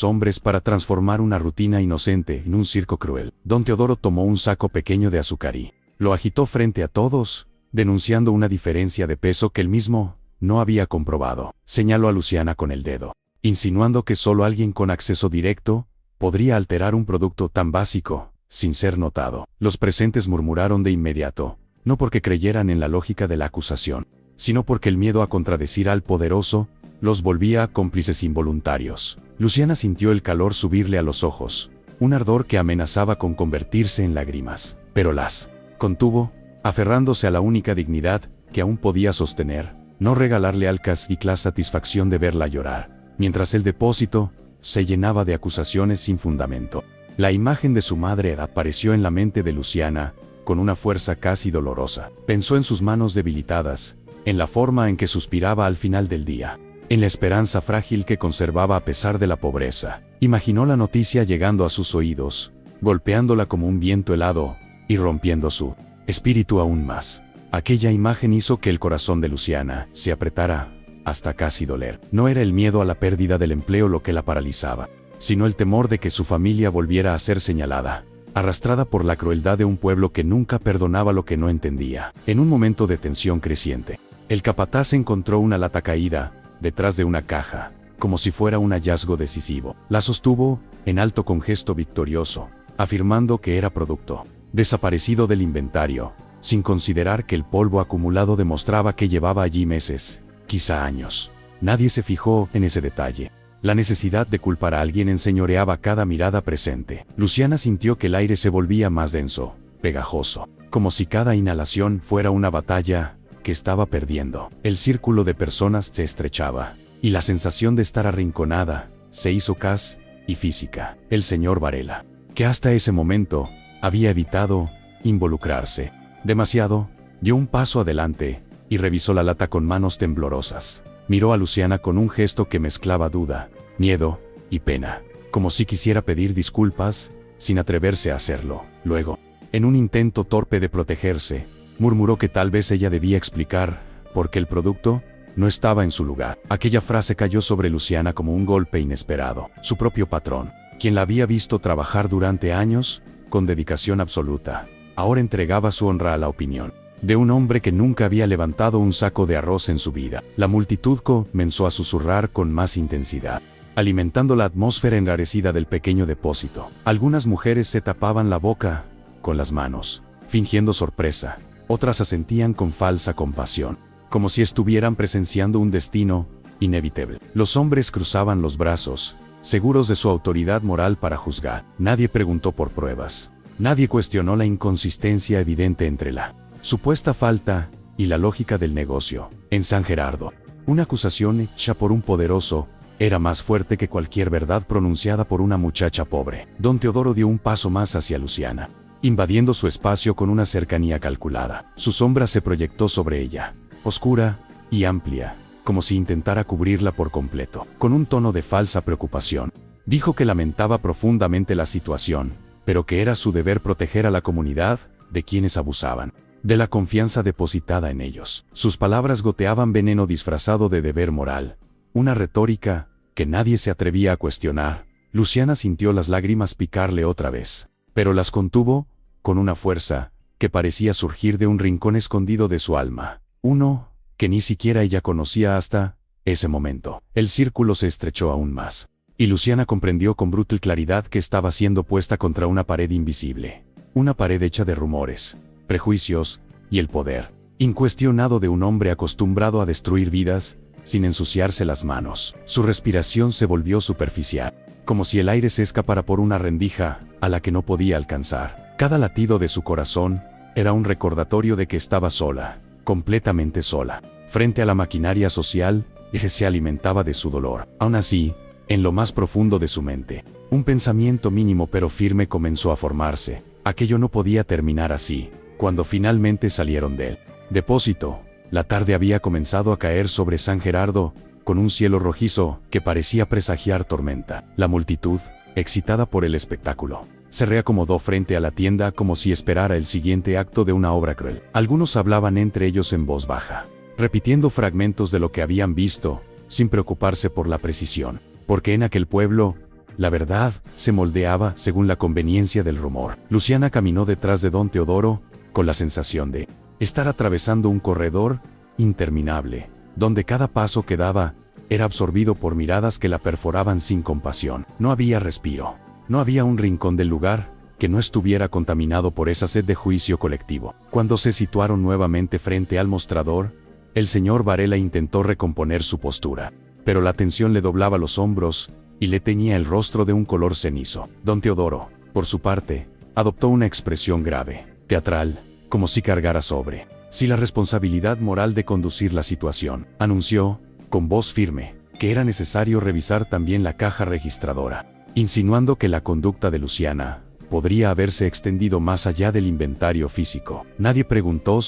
hombres para transformar una rutina inocente en un circo cruel. Don Teodoro tomó un saco pequeño de azúcar y lo agitó frente a todos, denunciando una diferencia de peso que él mismo no había comprobado. Señaló a Luciana con el dedo, insinuando que solo alguien con acceso directo podría alterar un producto tan básico sin ser notado. Los presentes murmuraron de inmediato, no porque creyeran en la lógica de la acusación, sino porque el miedo a contradecir al poderoso los volvía cómplices involuntarios. Luciana sintió el calor subirle a los ojos, un ardor que amenazaba con convertirse en lágrimas, pero las contuvo, aferrándose a la única dignidad que aún podía sostener, no regalarle al cacique la satisfacción de verla llorar, mientras el depósito se llenaba de acusaciones sin fundamento. La imagen de su madre apareció en la mente de Luciana, con una fuerza casi dolorosa. Pensó en sus manos debilitadas, en la forma en que suspiraba al final del día, en la esperanza frágil que conservaba a pesar de la pobreza. Imaginó la noticia llegando a sus oídos, golpeándola como un viento helado, y rompiendo su espíritu aún más. Aquella imagen hizo que el corazón de Luciana se apretara hasta casi doler. No era el miedo a la pérdida del empleo lo que la paralizaba, sino el temor de que su familia volviera a ser señalada, arrastrada por la crueldad de un pueblo que nunca perdonaba lo que no entendía. En un momento de tensión creciente, el capataz encontró una lata caída detrás de una caja, como si fuera un hallazgo decisivo. La sostuvo en alto con gesto victorioso, afirmando que era producto desaparecido del inventario, sin considerar que el polvo acumulado demostraba que llevaba allí meses, quizá años. Nadie se fijó en ese detalle. La necesidad de culpar a alguien enseñoreaba cada mirada presente. Luciana sintió que el aire se volvía más denso, pegajoso, como si cada inhalación fuera una batalla que estaba perdiendo. El círculo de personas se estrechaba, y la sensación de estar arrinconada se hizo casi física. El señor Varela, que hasta ese momento había evitado involucrarse demasiado, dio un paso adelante y revisó la lata con manos temblorosas. Miró a Luciana con un gesto que mezclaba duda, miedo y pena, como si quisiera pedir disculpas sin atreverse a hacerlo. Luego, en un intento torpe de protegerse, murmuró que tal vez ella debía explicar por qué el producto no estaba en su lugar. Aquella frase cayó sobre Luciana como un golpe inesperado. Su propio patrón, quien la había visto trabajar durante años, con dedicación absoluta, ahora entregaba su honra a la opinión de un hombre que nunca había levantado un saco de arroz en su vida. La multitud comenzó a susurrar con más intensidad, alimentando la atmósfera enrarecida del pequeño depósito. Algunas mujeres se tapaban la boca con las manos, fingiendo sorpresa. Otras asentían con falsa compasión, como si estuvieran presenciando un destino inevitable. Los hombres cruzaban los brazos, seguros de su autoridad moral para juzgar. Nadie preguntó por pruebas. Nadie cuestionó la inconsistencia evidente entre la supuesta falta y la lógica del negocio. En San Gerardo, una acusación hecha por un poderoso era más fuerte que cualquier verdad pronunciada por una muchacha pobre. Don Teodoro dio un paso más hacia Luciana, invadiendo su espacio con una cercanía calculada. Su sombra se proyectó sobre ella, oscura y amplia, como si intentara cubrirla por completo. Con un tono de falsa preocupación, dijo que lamentaba profundamente la situación, pero que era su deber proteger a la comunidad de quienes abusaban de la confianza depositada en ellos. Sus palabras goteaban veneno disfrazado de deber moral, una retórica que nadie se atrevía a cuestionar. Luciana sintió las lágrimas picarle otra vez, pero las contuvo con una fuerza que parecía surgir de un rincón escondido de su alma, uno que ni siquiera ella conocía hasta ese momento. El círculo se estrechó aún más, y Luciana comprendió con brutal claridad que estaba siendo puesta contra una pared invisible, una pared hecha de rumores, prejuicios y el poder incuestionado de un hombre acostumbrado a destruir vidas sin ensuciarse las manos. Su respiración se volvió superficial, como si el aire se escapara por una rendija a la que no podía alcanzar. Cada latido de su corazón era un recordatorio de que estaba sola, completamente sola, frente a la maquinaria social que se alimentaba de su dolor. Aún así, en lo más profundo de su mente, un pensamiento mínimo pero firme comenzó a formarse. Aquello no podía terminar así. Cuando finalmente salieron del depósito, la tarde había comenzado a caer sobre San Gerardo, con un cielo rojizo que parecía presagiar tormenta. La multitud, excitada por el espectáculo, se reacomodó frente a la tienda como si esperara el siguiente acto de una obra cruel. Algunos hablaban entre ellos en voz baja, repitiendo fragmentos de lo que habían visto, sin preocuparse por la precisión, porque en aquel pueblo, la verdad se moldeaba según la conveniencia del rumor. Luciana caminó detrás de don Teodoro, con la sensación de estar atravesando un corredor interminable, donde cada paso que daba era absorbido por miradas que la perforaban sin compasión. No había respiro, no había un rincón del lugar que no estuviera contaminado por esa sed de juicio colectivo. Cuando se situaron nuevamente frente al mostrador, el señor Varela intentó recomponer su postura, pero la tensión le doblaba los hombros y le teñía el rostro de un color cenizo. Don Teodoro, por su parte, adoptó una expresión grave, teatral, como si cargara sobre sí la responsabilidad moral de conducir la situación. Anunció, con voz firme, que era necesario revisar también la caja registradora, insinuando que la conducta de Luciana podría haberse extendido más allá del inventario físico. Nadie preguntó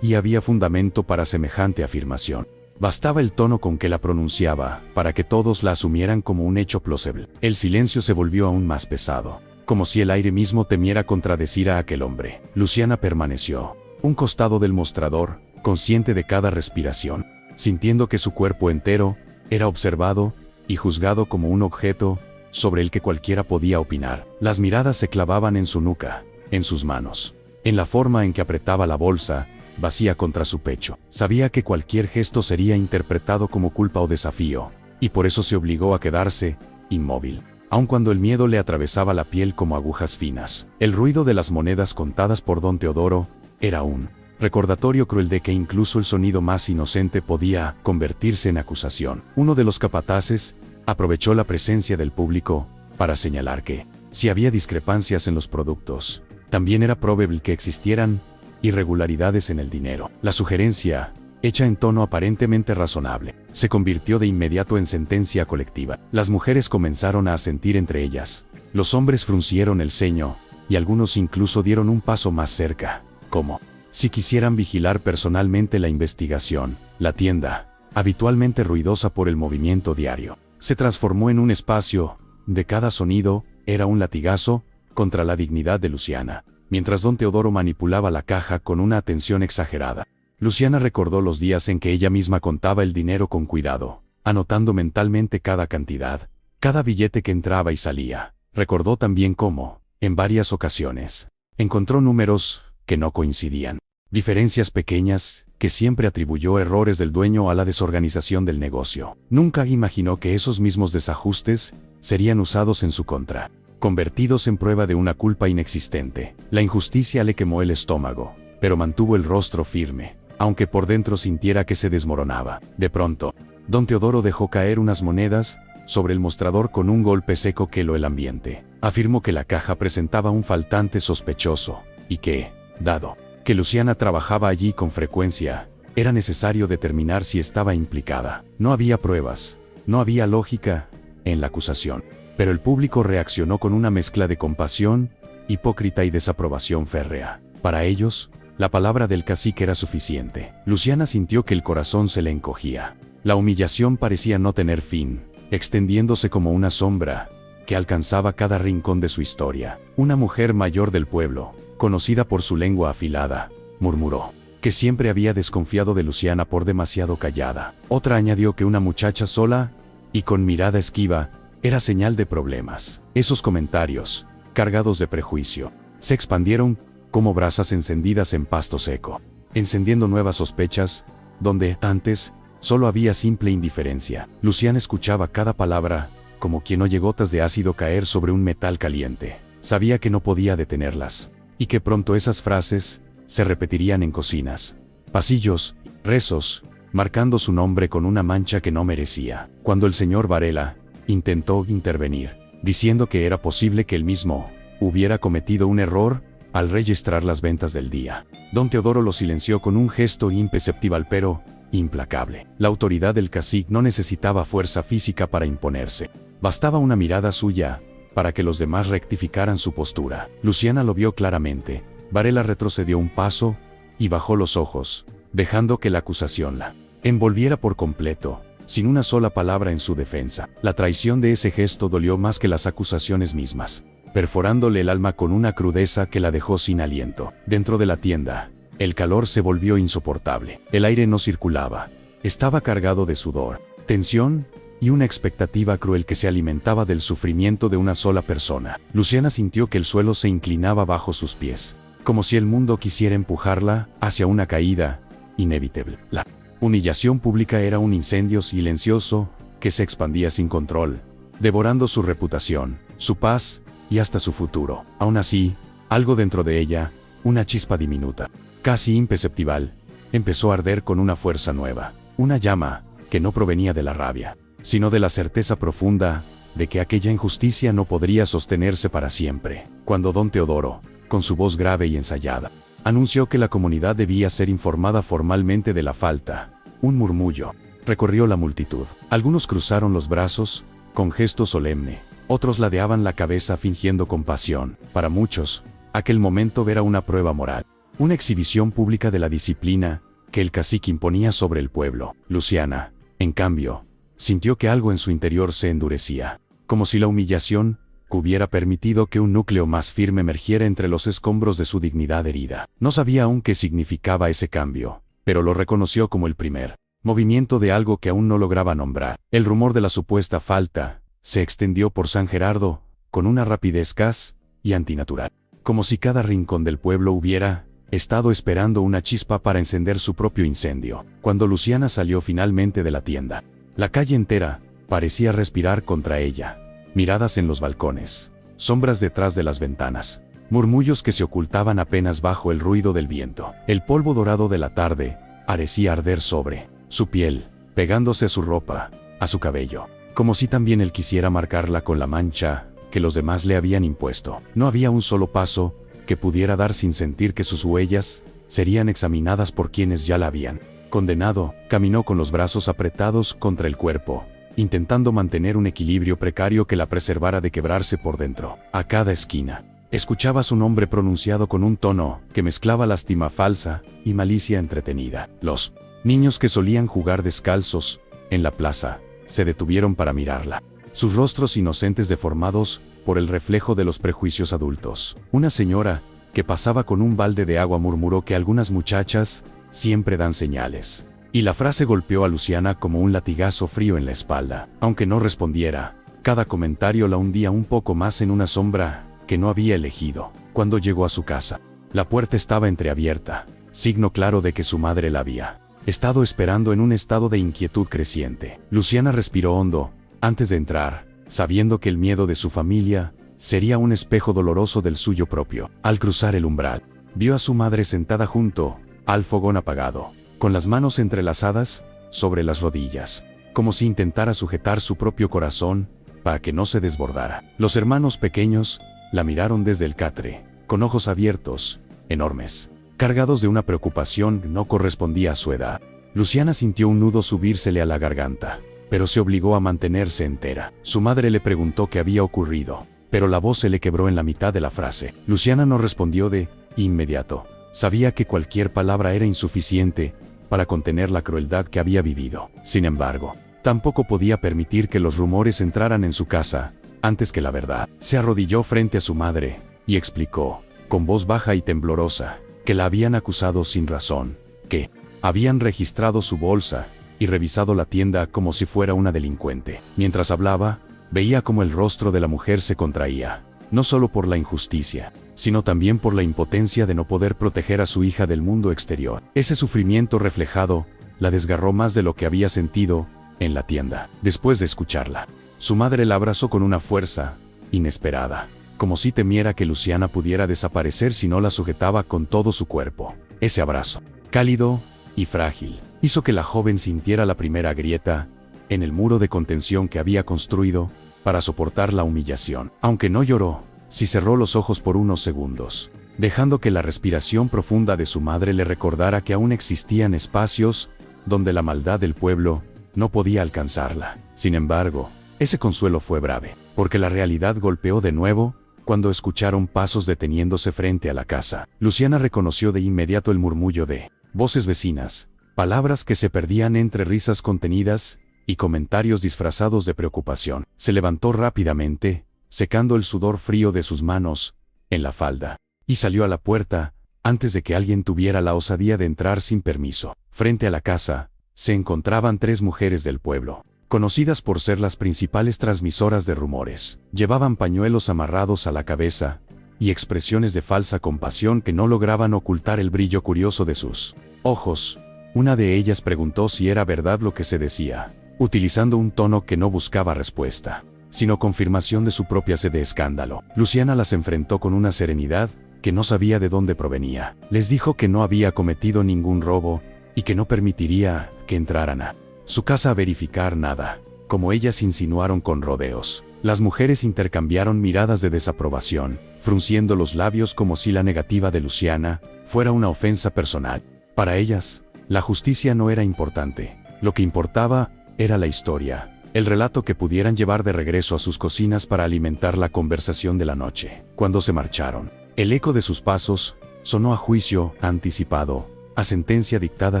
y había fundamento para semejante afirmación. Bastaba el tono con que la pronunciaba para que todos la asumieran como un hecho plausible. El silencio se volvió aún más pesado, como si el aire mismo temiera contradecir a aquel hombre. Luciana permaneció, un costado del mostrador, consciente de cada respiración, sintiendo que su cuerpo entero era observado y juzgado como un objeto sobre el que cualquiera podía opinar. Las miradas se clavaban en su nuca, en sus manos, en la forma en que apretaba la bolsa vacía contra su pecho. Sabía que cualquier gesto sería interpretado como culpa o desafío, y por eso se obligó a quedarse inmóvil, aun cuando el miedo le atravesaba la piel como agujas finas. El ruido de las monedas contadas por don Teodoro era un recordatorio cruel de que incluso el sonido más inocente podía convertirse en acusación. Uno de los capataces aprovechó la presencia del público para señalar que, si había discrepancias en los productos, también era probable que existieran irregularidades en el dinero. La sugerencia, hecha en tono aparentemente razonable, se convirtió de inmediato en sentencia colectiva. Las mujeres comenzaron a asentir entre ellas, los hombres fruncieron el ceño, y algunos incluso dieron un paso más cerca, como si quisieran vigilar personalmente la investigación. La tienda, habitualmente ruidosa por el movimiento diario, se transformó en un espacio de cada sonido era un latigazo contra la dignidad de Luciana, mientras don Teodoro manipulaba la caja con una atención exagerada. Luciana recordó los días en que ella misma contaba el dinero con cuidado, anotando mentalmente cada cantidad, cada billete que entraba y salía. Recordó también cómo, en varias ocasiones, encontró números que no coincidían, diferencias pequeñas que siempre atribuyó errores del dueño a la desorganización del negocio. Nunca imaginó que esos mismos desajustes serían usados en su contra, convertidos en prueba de una culpa inexistente. La injusticia le quemó el estómago, pero mantuvo el rostro firme, aunque por dentro sintiera que se desmoronaba. De pronto, don Teodoro dejó caer unas monedas sobre el mostrador con un golpe seco que heló el ambiente. Afirmó que la caja presentaba un faltante sospechoso, y que, dado que Luciana trabajaba allí con frecuencia, era necesario determinar si estaba implicada. No había pruebas, no había lógica en la acusación, pero el público reaccionó con una mezcla de compasión, hipócrita y desaprobación férrea. Para ellos, la palabra del cacique era suficiente. Luciana sintió que el corazón se le encogía. La humillación parecía no tener fin, extendiéndose como una sombra que alcanzaba cada rincón de su historia. Una mujer mayor del pueblo, conocida por su lengua afilada, murmuró que siempre había desconfiado de Luciana por demasiado callada. Otra añadió que una muchacha sola y con mirada esquiva era señal de problemas. Esos comentarios, cargados de prejuicio, se expandieron como brasas encendidas en pasto seco, encendiendo nuevas sospechas, donde, antes, solo había simple indiferencia. Luciana escuchaba cada palabra, como quien oye gotas de ácido caer sobre un metal caliente. Sabía que no podía detenerlas, y que pronto esas frases se repetirían en cocinas, pasillos, rezos, marcando su nombre con una mancha que no merecía. Cuando el señor Varela intentó intervenir, diciendo que era posible que él mismo hubiera cometido un error al registrar las ventas del día, don Teodoro lo silenció con un gesto imperceptible pero implacable. La autoridad del cacique no necesitaba fuerza física para imponerse. Bastaba una mirada suya para que los demás rectificaran su postura. Luciana lo vio claramente. Varela retrocedió un paso y bajó los ojos, dejando que la acusación la envolviera por completo, sin una sola palabra en su defensa. La traición de ese gesto dolió más que las acusaciones mismas, perforándole el alma con una crudeza que la dejó sin aliento. Dentro de la tienda, el calor se volvió insoportable. El aire no circulaba. Estaba cargado de sudor, tensión y una expectativa cruel que se alimentaba del sufrimiento de una sola persona. Luciana sintió que el suelo se inclinaba bajo sus pies, como si el mundo quisiera empujarla hacia una caída inevitable. La humillación pública era un incendio silencioso que se expandía sin control, devorando su reputación, su paz y hasta su futuro. Aún así, algo dentro de ella, una chispa diminuta, casi imperceptible, empezó a arder con una fuerza nueva, una llama que no provenía de la rabia, sino de la certeza profunda de que aquella injusticia no podría sostenerse para siempre. Cuando don Teodoro, con su voz grave y ensayada, anunció que la comunidad debía ser informada formalmente de la falta, un murmullo recorrió la multitud. Algunos cruzaron los brazos, con gesto solemne, otros ladeaban la cabeza fingiendo compasión. Para muchos, aquel momento era una prueba moral, una exhibición pública de la disciplina que el cacique imponía sobre el pueblo. Luciana, en cambio, sintió que algo en su interior se endurecía, como si la humillación hubiera permitido que un núcleo más firme emergiera entre los escombros de su dignidad herida. No sabía aún qué significaba ese cambio, pero lo reconoció como el primer movimiento de algo que aún no lograba nombrar. El rumor de la supuesta falta se extendió por San Gerardo con una rapidez casi y antinatural, como si cada rincón del pueblo hubiera estado esperando una chispa para encender su propio incendio. Cuando Luciana salió finalmente de la tienda, la calle entera parecía respirar contra ella. Miradas en los balcones, sombras detrás de las ventanas, murmullos que se ocultaban apenas bajo el ruido del viento. El polvo dorado de la tarde parecía arder sobre su piel, pegándose a su ropa, a su cabello, como si también él quisiera marcarla con la mancha que los demás le habían impuesto. No había un solo paso que pudiera dar sin sentir que sus huellas serían examinadas por quienes ya la habían condenado. Caminó con los brazos apretados contra el cuerpo, intentando mantener un equilibrio precario que la preservara de quebrarse por dentro. A cada esquina, escuchaba su nombre pronunciado con un tono que mezclaba lástima falsa y malicia entretenida. Los niños que solían jugar descalzos en la plaza se detuvieron para mirarla. Sus rostros inocentes deformados por el reflejo de los prejuicios adultos. Una señora, que pasaba con un balde de agua, murmuró que algunas muchachas siempre dan señales. Y la frase golpeó a Luciana como un latigazo frío en la espalda. Aunque no respondiera, cada comentario la hundía un poco más en una sombra que no había elegido. Cuando llegó a su casa, la puerta estaba entreabierta, signo claro de que su madre la había estado esperando en un estado de inquietud creciente. Luciana respiró hondo antes de entrar, sabiendo que el miedo de su familia sería un espejo doloroso del suyo propio. Al cruzar el umbral, vio a su madre sentada junto al fogón apagado, con las manos entrelazadas sobre las rodillas, como si intentara sujetar su propio corazón para que no se desbordara. Los hermanos pequeños la miraron desde el catre, con ojos abiertos, enormes, cargados de una preocupación que no correspondía a su edad. Luciana sintió un nudo subírsele a la garganta, pero se obligó a mantenerse entera. Su madre le preguntó qué había ocurrido, pero la voz se le quebró en la mitad de la frase. Luciana no respondió de inmediato. Sabía que cualquier palabra era insuficiente para contener la crueldad que había vivido. Sin embargo, tampoco podía permitir que los rumores entraran en su casa antes que la verdad. Se arrodilló frente a su madre y explicó, con voz baja y temblorosa, que la habían acusado sin razón, que habían registrado su bolsa y revisado la tienda como si fuera una delincuente. Mientras hablaba, veía cómo el rostro de la mujer se contraía, no solo por la injusticia, sino también por la impotencia de no poder proteger a su hija del mundo exterior. Ese sufrimiento reflejado la desgarró más de lo que había sentido en la tienda. Después de escucharla, su madre la abrazó con una fuerza inesperada, como si temiera que Luciana pudiera desaparecer si no la sujetaba con todo su cuerpo. Ese abrazo, cálido y frágil, hizo que la joven sintiera la primera grieta en el muro de contención que había construido para soportar la humillación. Aunque no lloró, sí cerró los ojos por unos segundos, dejando que la respiración profunda de su madre le recordara que aún existían espacios donde la maldad del pueblo no podía alcanzarla. Sin embargo, ese consuelo fue breve, porque la realidad golpeó de nuevo cuando escucharon pasos deteniéndose frente a la casa. Luciana reconoció de inmediato el murmullo de voces vecinas, palabras que se perdían entre risas contenidas y comentarios disfrazados de preocupación. Se levantó rápidamente, secando el sudor frío de sus manos en la falda, y salió a la puerta antes de que alguien tuviera la osadía de entrar sin permiso. Frente a la casa se encontraban 3 mujeres del pueblo, conocidas por ser las principales transmisoras de rumores. Llevaban pañuelos amarrados a la cabeza y expresiones de falsa compasión que no lograban ocultar el brillo curioso de sus ojos. Una de ellas preguntó si era verdad lo que se decía, utilizando un tono que no buscaba respuesta, sino confirmación de su propia sed de escándalo. Luciana las enfrentó con una serenidad que no sabía de dónde provenía. Les dijo que no había cometido ningún robo y que no permitiría que entraran a su casa a verificar nada, como ellas insinuaron con rodeos. Las mujeres intercambiaron miradas de desaprobación, frunciendo los labios como si la negativa de Luciana fuera una ofensa personal. Para ellas, la justicia no era importante. Lo que importaba era la historia, el relato que pudieran llevar de regreso a sus cocinas para alimentar la conversación de la noche. Cuando se marcharon, el eco de sus pasos sonó a juicio anticipado, a sentencia dictada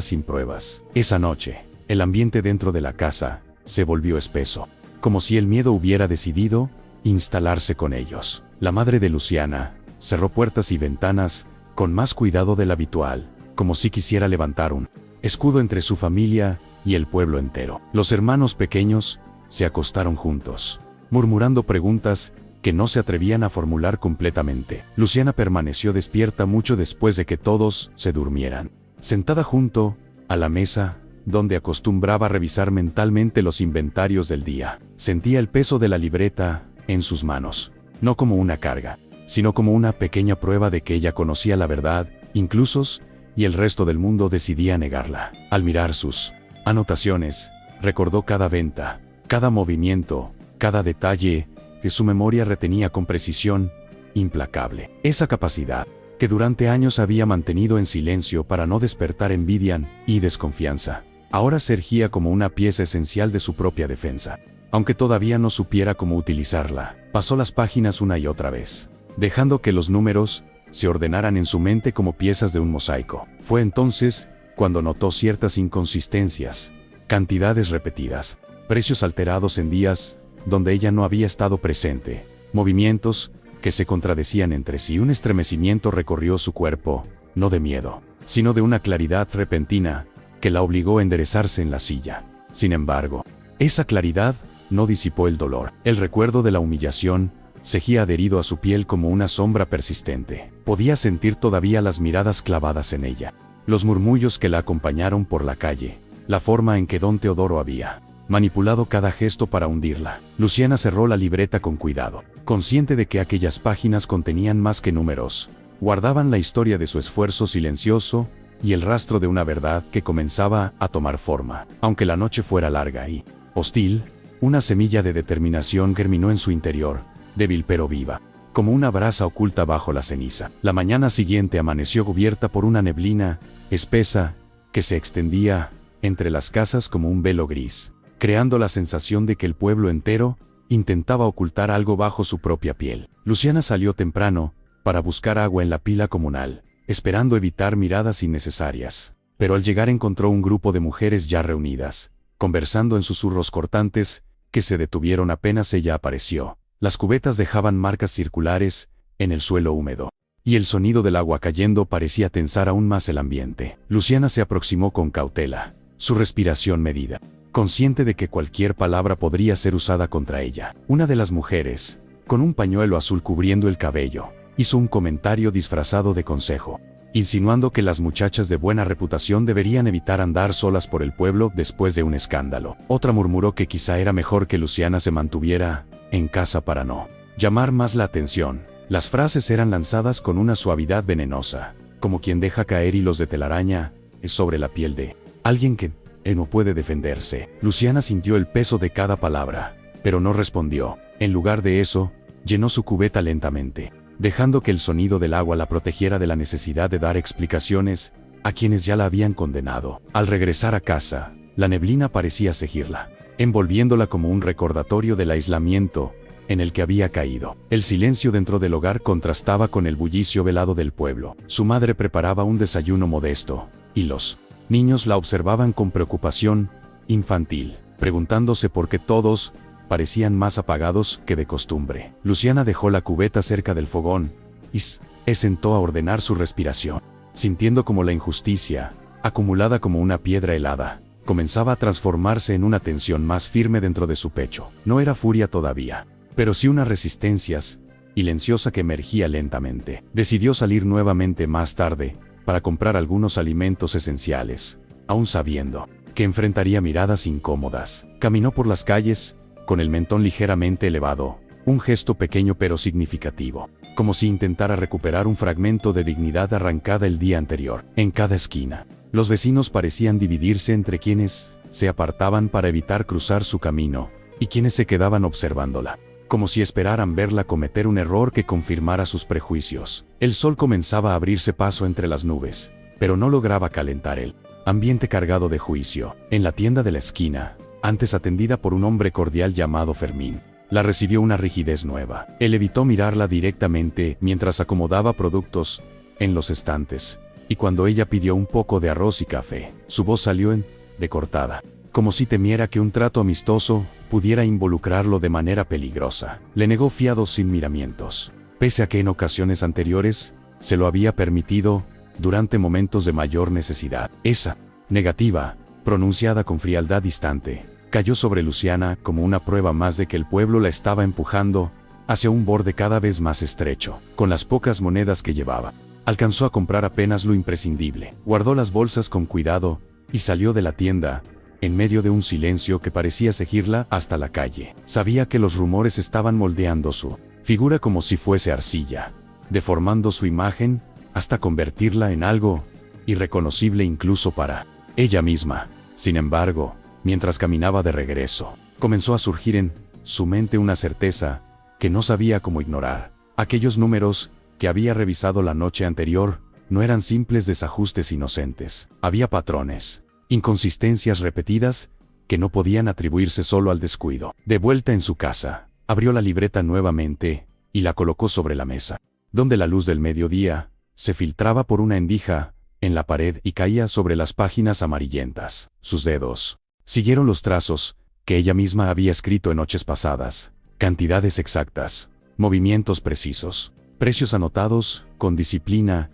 sin pruebas. Esa noche, el ambiente dentro de la casa se volvió espeso, como si el miedo hubiera decidido instalarse con ellos. La madre de Luciana cerró puertas y ventanas con más cuidado del habitual, como si quisiera levantar un escudo entre su familia y el pueblo entero. Los hermanos pequeños se acostaron juntos, murmurando preguntas que no se atrevían a formular completamente. Luciana permaneció despierta mucho después de que todos se durmieran. Sentada junto a la mesa, donde acostumbraba revisar mentalmente los inventarios del día, sentía el peso de la libreta en sus manos, no como una carga, sino como una pequeña prueba de que ella conocía la verdad, incluso y el resto del mundo decidía negarla. Al mirar sus anotaciones, recordó cada venta, cada movimiento, cada detalle que su memoria retenía con precisión implacable. Esa capacidad, que durante años había mantenido en silencio para no despertar envidia y desconfianza, ahora se erguía como una pieza esencial de su propia defensa. Aunque todavía no supiera cómo utilizarla, pasó las páginas una y otra vez, dejando que los números se ordenaran en su mente como piezas de un mosaico. Fue entonces cuando notó ciertas inconsistencias, cantidades repetidas, precios alterados en días donde ella no había estado presente, movimientos que se contradecían entre sí. Un estremecimiento recorrió su cuerpo, no de miedo, sino de una claridad repentina que la obligó a enderezarse en la silla. Sin embargo, esa claridad no disipó el dolor. El recuerdo de la humillación seguía adherido a su piel como una sombra persistente. Podía sentir todavía las miradas clavadas en ella, los murmullos que la acompañaron por la calle, la forma en que don Teodoro había manipulado cada gesto para hundirla. Luciana cerró la libreta con cuidado, consciente de que aquellas páginas contenían más que números. Guardaban la historia de su esfuerzo silencioso y el rastro de una verdad que comenzaba a tomar forma. Aunque la noche fuera larga y hostil, una semilla de determinación germinó en su interior, débil pero viva, como una brasa oculta bajo la ceniza. La mañana siguiente amaneció cubierta por una neblina espesa que se extendía entre las casas como un velo gris, creando la sensación de que el pueblo entero intentaba ocultar algo bajo su propia piel. Luciana salió temprano para buscar agua en la pila comunal, esperando evitar miradas innecesarias. Pero al llegar encontró un grupo de mujeres ya reunidas, conversando en susurros cortantes, que se detuvieron apenas ella apareció. Las cubetas dejaban marcas circulares en el suelo húmedo, y el sonido del agua cayendo parecía tensar aún más el ambiente. Luciana se aproximó con cautela, su respiración medida, consciente de que cualquier palabra podría ser usada contra ella. Una de las mujeres, con un pañuelo azul cubriendo el cabello, hizo un comentario disfrazado de consejo, insinuando que las muchachas de buena reputación deberían evitar andar solas por el pueblo después de un escándalo. Otra murmuró que quizá era mejor que Luciana se mantuviera en casa para no llamar más la atención. Las frases eran lanzadas con una suavidad venenosa, como quien deja caer hilos de telaraña sobre la piel de alguien que no puede defenderse. Luciana sintió el peso de cada palabra, pero no respondió. En lugar de eso, llenó su cubeta lentamente, dejando que el sonido del agua la protegiera de la necesidad de dar explicaciones a quienes ya la habían condenado. Al regresar a casa, la neblina parecía seguirla, envolviéndola como un recordatorio del aislamiento en el que había caído. El silencio dentro del hogar contrastaba con el bullicio velado del pueblo. Su madre preparaba un desayuno modesto, y los niños la observaban con preocupación infantil, preguntándose por qué todos parecían más apagados que de costumbre. Luciana dejó la cubeta cerca del fogón y se sentó a ordenar su respiración, sintiendo como la injusticia, acumulada como una piedra helada, comenzaba a transformarse en una tensión más firme dentro de su pecho. No era furia todavía, pero sí una resistencia silenciosa que emergía lentamente. Decidió salir nuevamente más tarde para comprar algunos alimentos esenciales, aún sabiendo que enfrentaría miradas incómodas. Caminó por las calles con el mentón ligeramente elevado, un gesto pequeño pero significativo, como si intentara recuperar un fragmento de dignidad arrancada el día anterior. En cada esquina, los vecinos parecían dividirse entre quienes se apartaban para evitar cruzar su camino y quienes se quedaban observándola, como si esperaran verla cometer un error que confirmara sus prejuicios. El sol comenzaba a abrirse paso entre las nubes, pero no lograba calentar el ambiente cargado de juicio. En la tienda de la esquina, antes atendida por un hombre cordial llamado Fermín, la recibió una rigidez nueva. Él evitó mirarla directamente mientras acomodaba productos en los estantes, y cuando ella pidió un poco de arroz y café, su voz salió de cortada, como si temiera que un trato amistoso pudiera involucrarlo de manera peligrosa. Le negó fiados sin miramientos, pese a que en ocasiones anteriores se lo había permitido durante momentos de mayor necesidad. Esa negativa, pronunciada con frialdad distante, cayó sobre Luciana como una prueba más de que el pueblo la estaba empujando hacia un borde cada vez más estrecho. Con las pocas monedas que llevaba, alcanzó a comprar apenas lo imprescindible. Guardó las bolsas con cuidado y salió de la tienda en medio de un silencio que parecía seguirla hasta la calle. Sabía que los rumores estaban moldeando su figura como si fuese arcilla, deformando su imagen hasta convertirla en algo irreconocible incluso para ella misma. Sin embargo, mientras caminaba de regreso, comenzó a surgir en su mente una certeza que no sabía cómo ignorar. Aquellos números que había revisado la noche anterior no eran simples desajustes inocentes. Había patrones, inconsistencias repetidas que no podían atribuirse solo al descuido. De vuelta en su casa, abrió la libreta nuevamente y la colocó sobre la mesa, donde la luz del mediodía se filtraba por una endija en la pared y caía sobre las páginas amarillentas. Sus dedos siguieron los trazos que ella misma había escrito en noches pasadas, cantidades exactas, movimientos precisos, precios anotados, con disciplina,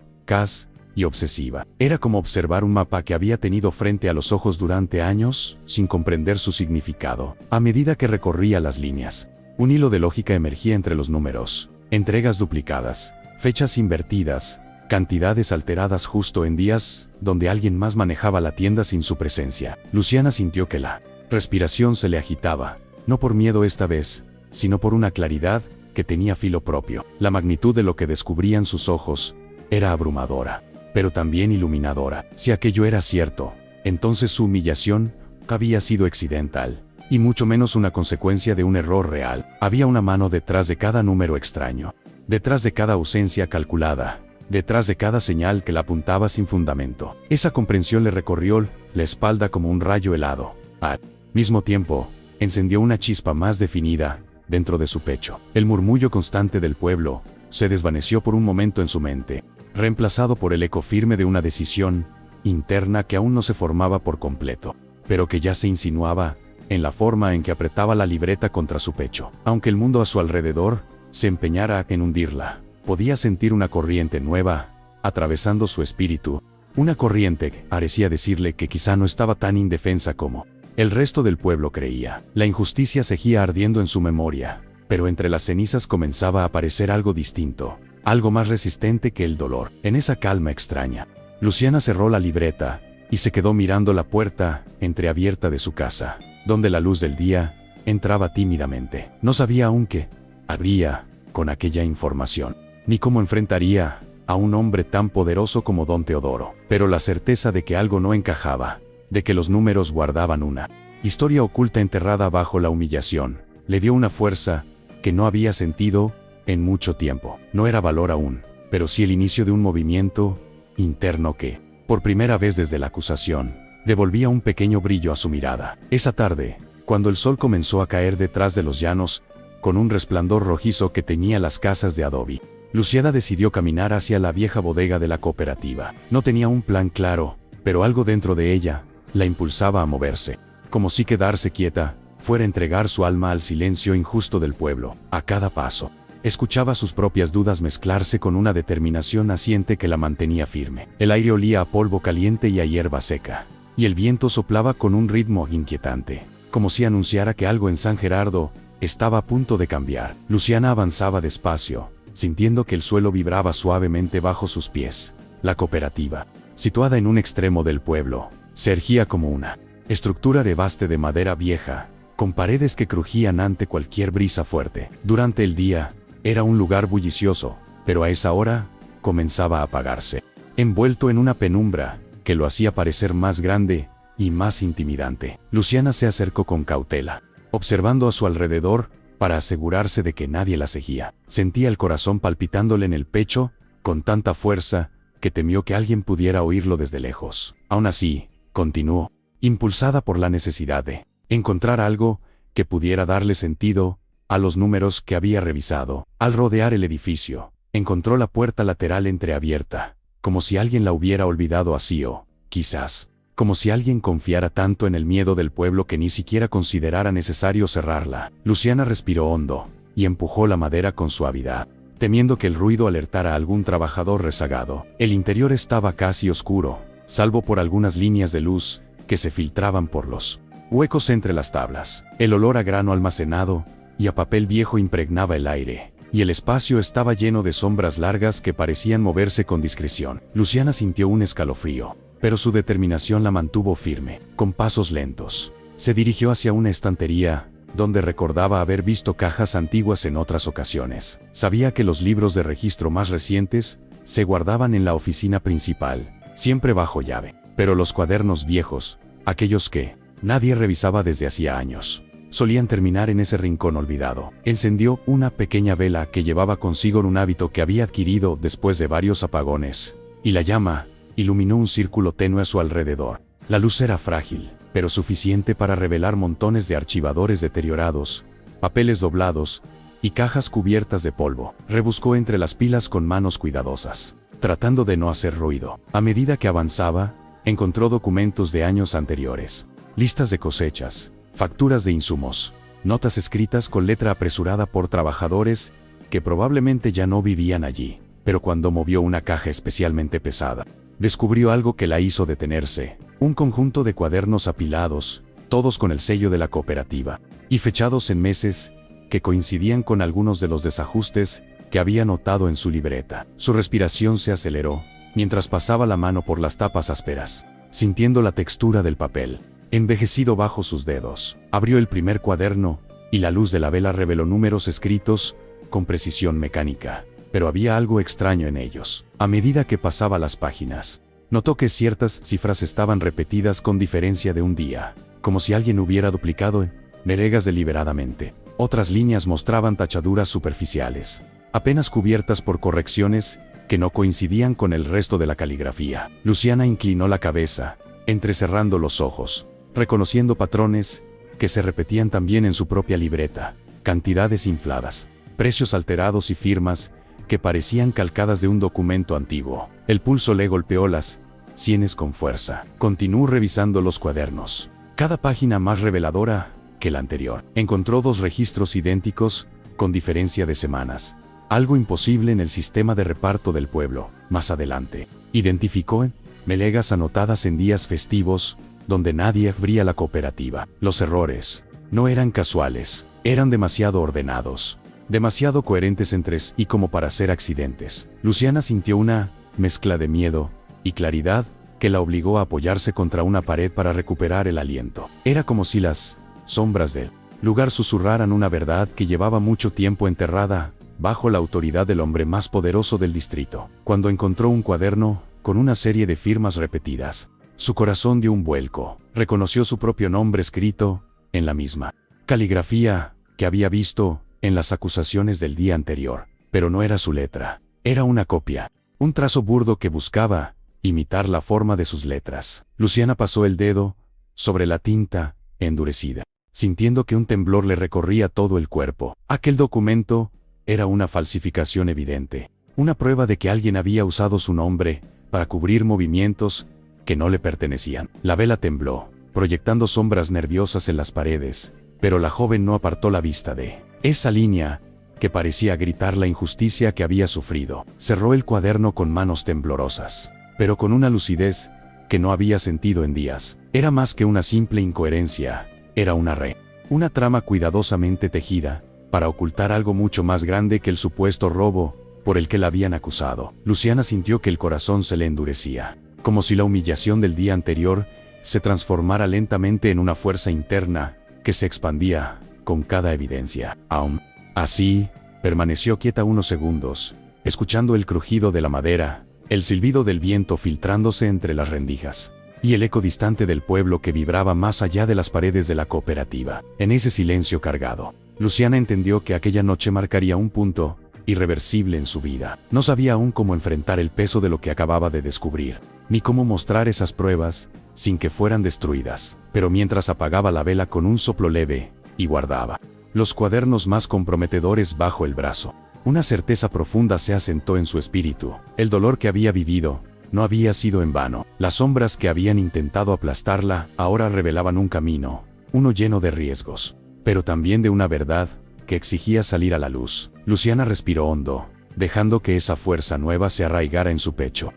y obsesiva. Era como observar un mapa que había tenido frente a los ojos durante años, sin comprender su significado. A medida que recorría las líneas, un hilo de lógica emergía entre los números, entregas duplicadas, fechas invertidas, cantidades alteradas justo en días donde alguien más manejaba la tienda sin su presencia. Luciana sintió que la respiración se le agitaba, no por miedo esta vez, sino por una claridad que tenía filo propio. La magnitud de lo que descubrían sus ojos era abrumadora, pero también iluminadora. Si aquello era cierto, entonces su humillación había sido accidental, y mucho menos una consecuencia de un error real. Había una mano detrás de cada número extraño, detrás de cada ausencia calculada, detrás de cada señal que la apuntaba sin fundamento. Esa comprensión le recorrió la espalda como un rayo helado. Al mismo tiempo, encendió una chispa más definida dentro de su pecho. El murmullo constante del pueblo se desvaneció por un momento en su mente, reemplazado por el eco firme de una decisión interna que aún no se formaba por completo, pero que ya se insinuaba en la forma en que apretaba la libreta contra su pecho. Aunque el mundo a su alrededor se empeñara en hundirla, podía sentir una corriente nueva atravesando su espíritu, una corriente que parecía decirle que quizá no estaba tan indefensa como el resto del pueblo creía. La injusticia seguía ardiendo en su memoria, pero entre las cenizas comenzaba a aparecer algo distinto, algo más resistente que el dolor. En esa calma extraña, Luciana cerró la libreta y se quedó mirando la puerta entreabierta de su casa, donde la luz del día entraba tímidamente. No sabía aún qué haría con aquella información, ni cómo enfrentaría a un hombre tan poderoso como don Teodoro, pero la certeza de que algo no encajaba, de que los números guardaban una historia oculta enterrada bajo la humillación, le dio una fuerza que no había sentido en mucho tiempo. No era valor aún, pero sí el inicio de un movimiento interno que, por primera vez desde la acusación, devolvía un pequeño brillo a su mirada. Esa tarde, cuando el sol comenzó a caer detrás de los llanos, con un resplandor rojizo que teñía las casas de adobe, Luciana decidió caminar hacia la vieja bodega de la cooperativa. No tenía un plan claro, pero algo dentro de ella la impulsaba a moverse, como si quedarse quieta fuera entregar su alma al silencio injusto del pueblo. A cada paso, escuchaba sus propias dudas mezclarse con una determinación naciente que la mantenía firme. El aire olía a polvo caliente y a hierba seca, y el viento soplaba con un ritmo inquietante, como si anunciara que algo en San Gerardo estaba a punto de cambiar. Luciana avanzaba despacio, sintiendo que el suelo vibraba suavemente bajo sus pies. La cooperativa, situada en un extremo del pueblo, se erguía como una estructura de baste de madera vieja, con paredes que crujían ante cualquier brisa fuerte. Durante el día, era un lugar bullicioso, pero a esa hora, comenzaba a apagarse, envuelto en una penumbra que lo hacía parecer más grande y más intimidante. Luciana se acercó con cautela, observando a su alrededor para asegurarse de que nadie la seguía. Sentía el corazón palpitándole en el pecho con tanta fuerza que temió que alguien pudiera oírlo desde lejos. Aún así, continuó, impulsada por la necesidad de encontrar algo que pudiera darle sentido a los números que había revisado. Al rodear el edificio, encontró la puerta lateral entreabierta, como si alguien la hubiera olvidado así o, quizás, como si alguien confiara tanto en el miedo del pueblo que ni siquiera considerara necesario cerrarla. Luciana respiró hondo y empujó la madera con suavidad, temiendo que el ruido alertara a algún trabajador rezagado. El interior estaba casi oscuro, salvo por algunas líneas de luz que se filtraban por los huecos entre las tablas. El olor a grano almacenado y a papel viejo impregnaba el aire, y el espacio estaba lleno de sombras largas que parecían moverse con discreción. Luciana sintió un escalofrío, pero su determinación la mantuvo firme. Con pasos lentos, se dirigió hacia una estantería, donde recordaba haber visto cajas antiguas en otras ocasiones. Sabía que los libros de registro más recientes se guardaban en la oficina principal, siempre bajo llave, pero los cuadernos viejos, aquellos que nadie revisaba desde hacía años, solían terminar en ese rincón olvidado. Encendió una pequeña vela que llevaba consigo un hábito que había adquirido después de varios apagones, y la llama iluminó un círculo tenue a su alrededor. La luz era frágil, pero suficiente para revelar montones de archivadores deteriorados, papeles doblados y cajas cubiertas de polvo. Rebuscó entre las pilas con manos cuidadosas, tratando de no hacer ruido. A medida que avanzaba, encontró documentos de años anteriores, listas de cosechas, facturas de insumos, notas escritas con letra apresurada por trabajadores que probablemente ya no vivían allí, pero cuando movió una caja especialmente pesada, descubrió algo que la hizo detenerse: un conjunto de cuadernos apilados, todos con el sello de la cooperativa, y fechados en meses que coincidían con algunos de los desajustes que había notado en su libreta. Su respiración se aceleró mientras pasaba la mano por las tapas ásperas, sintiendo la textura del papel envejecido bajo sus dedos. Abrió el primer cuaderno, y la luz de la vela reveló números escritos con precisión mecánica, pero había algo extraño en ellos. A medida que pasaba las páginas, notó que ciertas cifras estaban repetidas con diferencia de un día, como si alguien hubiera duplicado Menegas deliberadamente. Otras líneas mostraban tachaduras superficiales, apenas cubiertas por correcciones que no coincidían con el resto de la caligrafía. Luciana inclinó la cabeza, entrecerrando los ojos, reconociendo patrones que se repetían también en su propia libreta: cantidades infladas, precios alterados y firmas que parecían calcadas de un documento antiguo. El pulso le golpeó las sienes con fuerza. Continuó revisando los cuadernos, cada página más reveladora que la anterior. Encontró 2 registros idénticos, con diferencia de semanas, algo imposible en el sistema de reparto del pueblo. Más adelante, identificó menegas anotadas en días festivos, donde nadie abría la cooperativa. Los errores no eran casuales, eran demasiado ordenados, demasiado coherentes entre sí y como para ser accidentes. Luciana sintió una mezcla de miedo y claridad que la obligó a apoyarse contra una pared para recuperar el aliento. Era como si las sombras del lugar susurraran una verdad que llevaba mucho tiempo enterrada bajo la autoridad del hombre más poderoso del distrito. Cuando encontró un cuaderno con una serie de firmas repetidas, su corazón dio un vuelco. Reconoció su propio nombre escrito en la misma caligrafía que había visto en las acusaciones del día anterior, pero no era su letra, era una copia, un trazo burdo que buscaba imitar la forma de sus letras. Luciana pasó el dedo sobre la tinta endurecida, sintiendo que un temblor le recorría todo el cuerpo. Aquel documento era una falsificación evidente, una prueba de que alguien había usado su nombre para cubrir movimientos que no le pertenecían. La vela tembló, proyectando sombras nerviosas en las paredes, pero la joven no apartó la vista de esa línea que parecía gritar la injusticia que había sufrido. Cerró el cuaderno con manos temblorosas, pero con una lucidez que no había sentido en días. Era más que una simple incoherencia, era una trama cuidadosamente tejida para ocultar algo mucho más grande que el supuesto robo por el que la habían acusado. Luciana sintió que el corazón se le endurecía, como si la humillación del día anterior se transformara lentamente en una fuerza interna que se expandía con cada evidencia. Aún así, permaneció quieta unos segundos, escuchando el crujido de la madera, el silbido del viento filtrándose entre las rendijas, y el eco distante del pueblo que vibraba más allá de las paredes de la cooperativa. En ese silencio cargado, Luciana entendió que aquella noche marcaría un punto irreversible en su vida. No sabía aún cómo enfrentar el peso de lo que acababa de descubrir, ni cómo mostrar esas pruebas sin que fueran destruidas. Pero mientras apagaba la vela con un soplo leve y guardaba los cuadernos más comprometedores bajo el brazo, una certeza profunda se asentó en su espíritu: el dolor que había vivido no había sido en vano. Las sombras que habían intentado aplastarla ahora revelaban un camino, uno lleno de riesgos, pero también de una verdad que exigía salir a la luz. Luciana respiró hondo, dejando que esa fuerza nueva se arraigara en su pecho.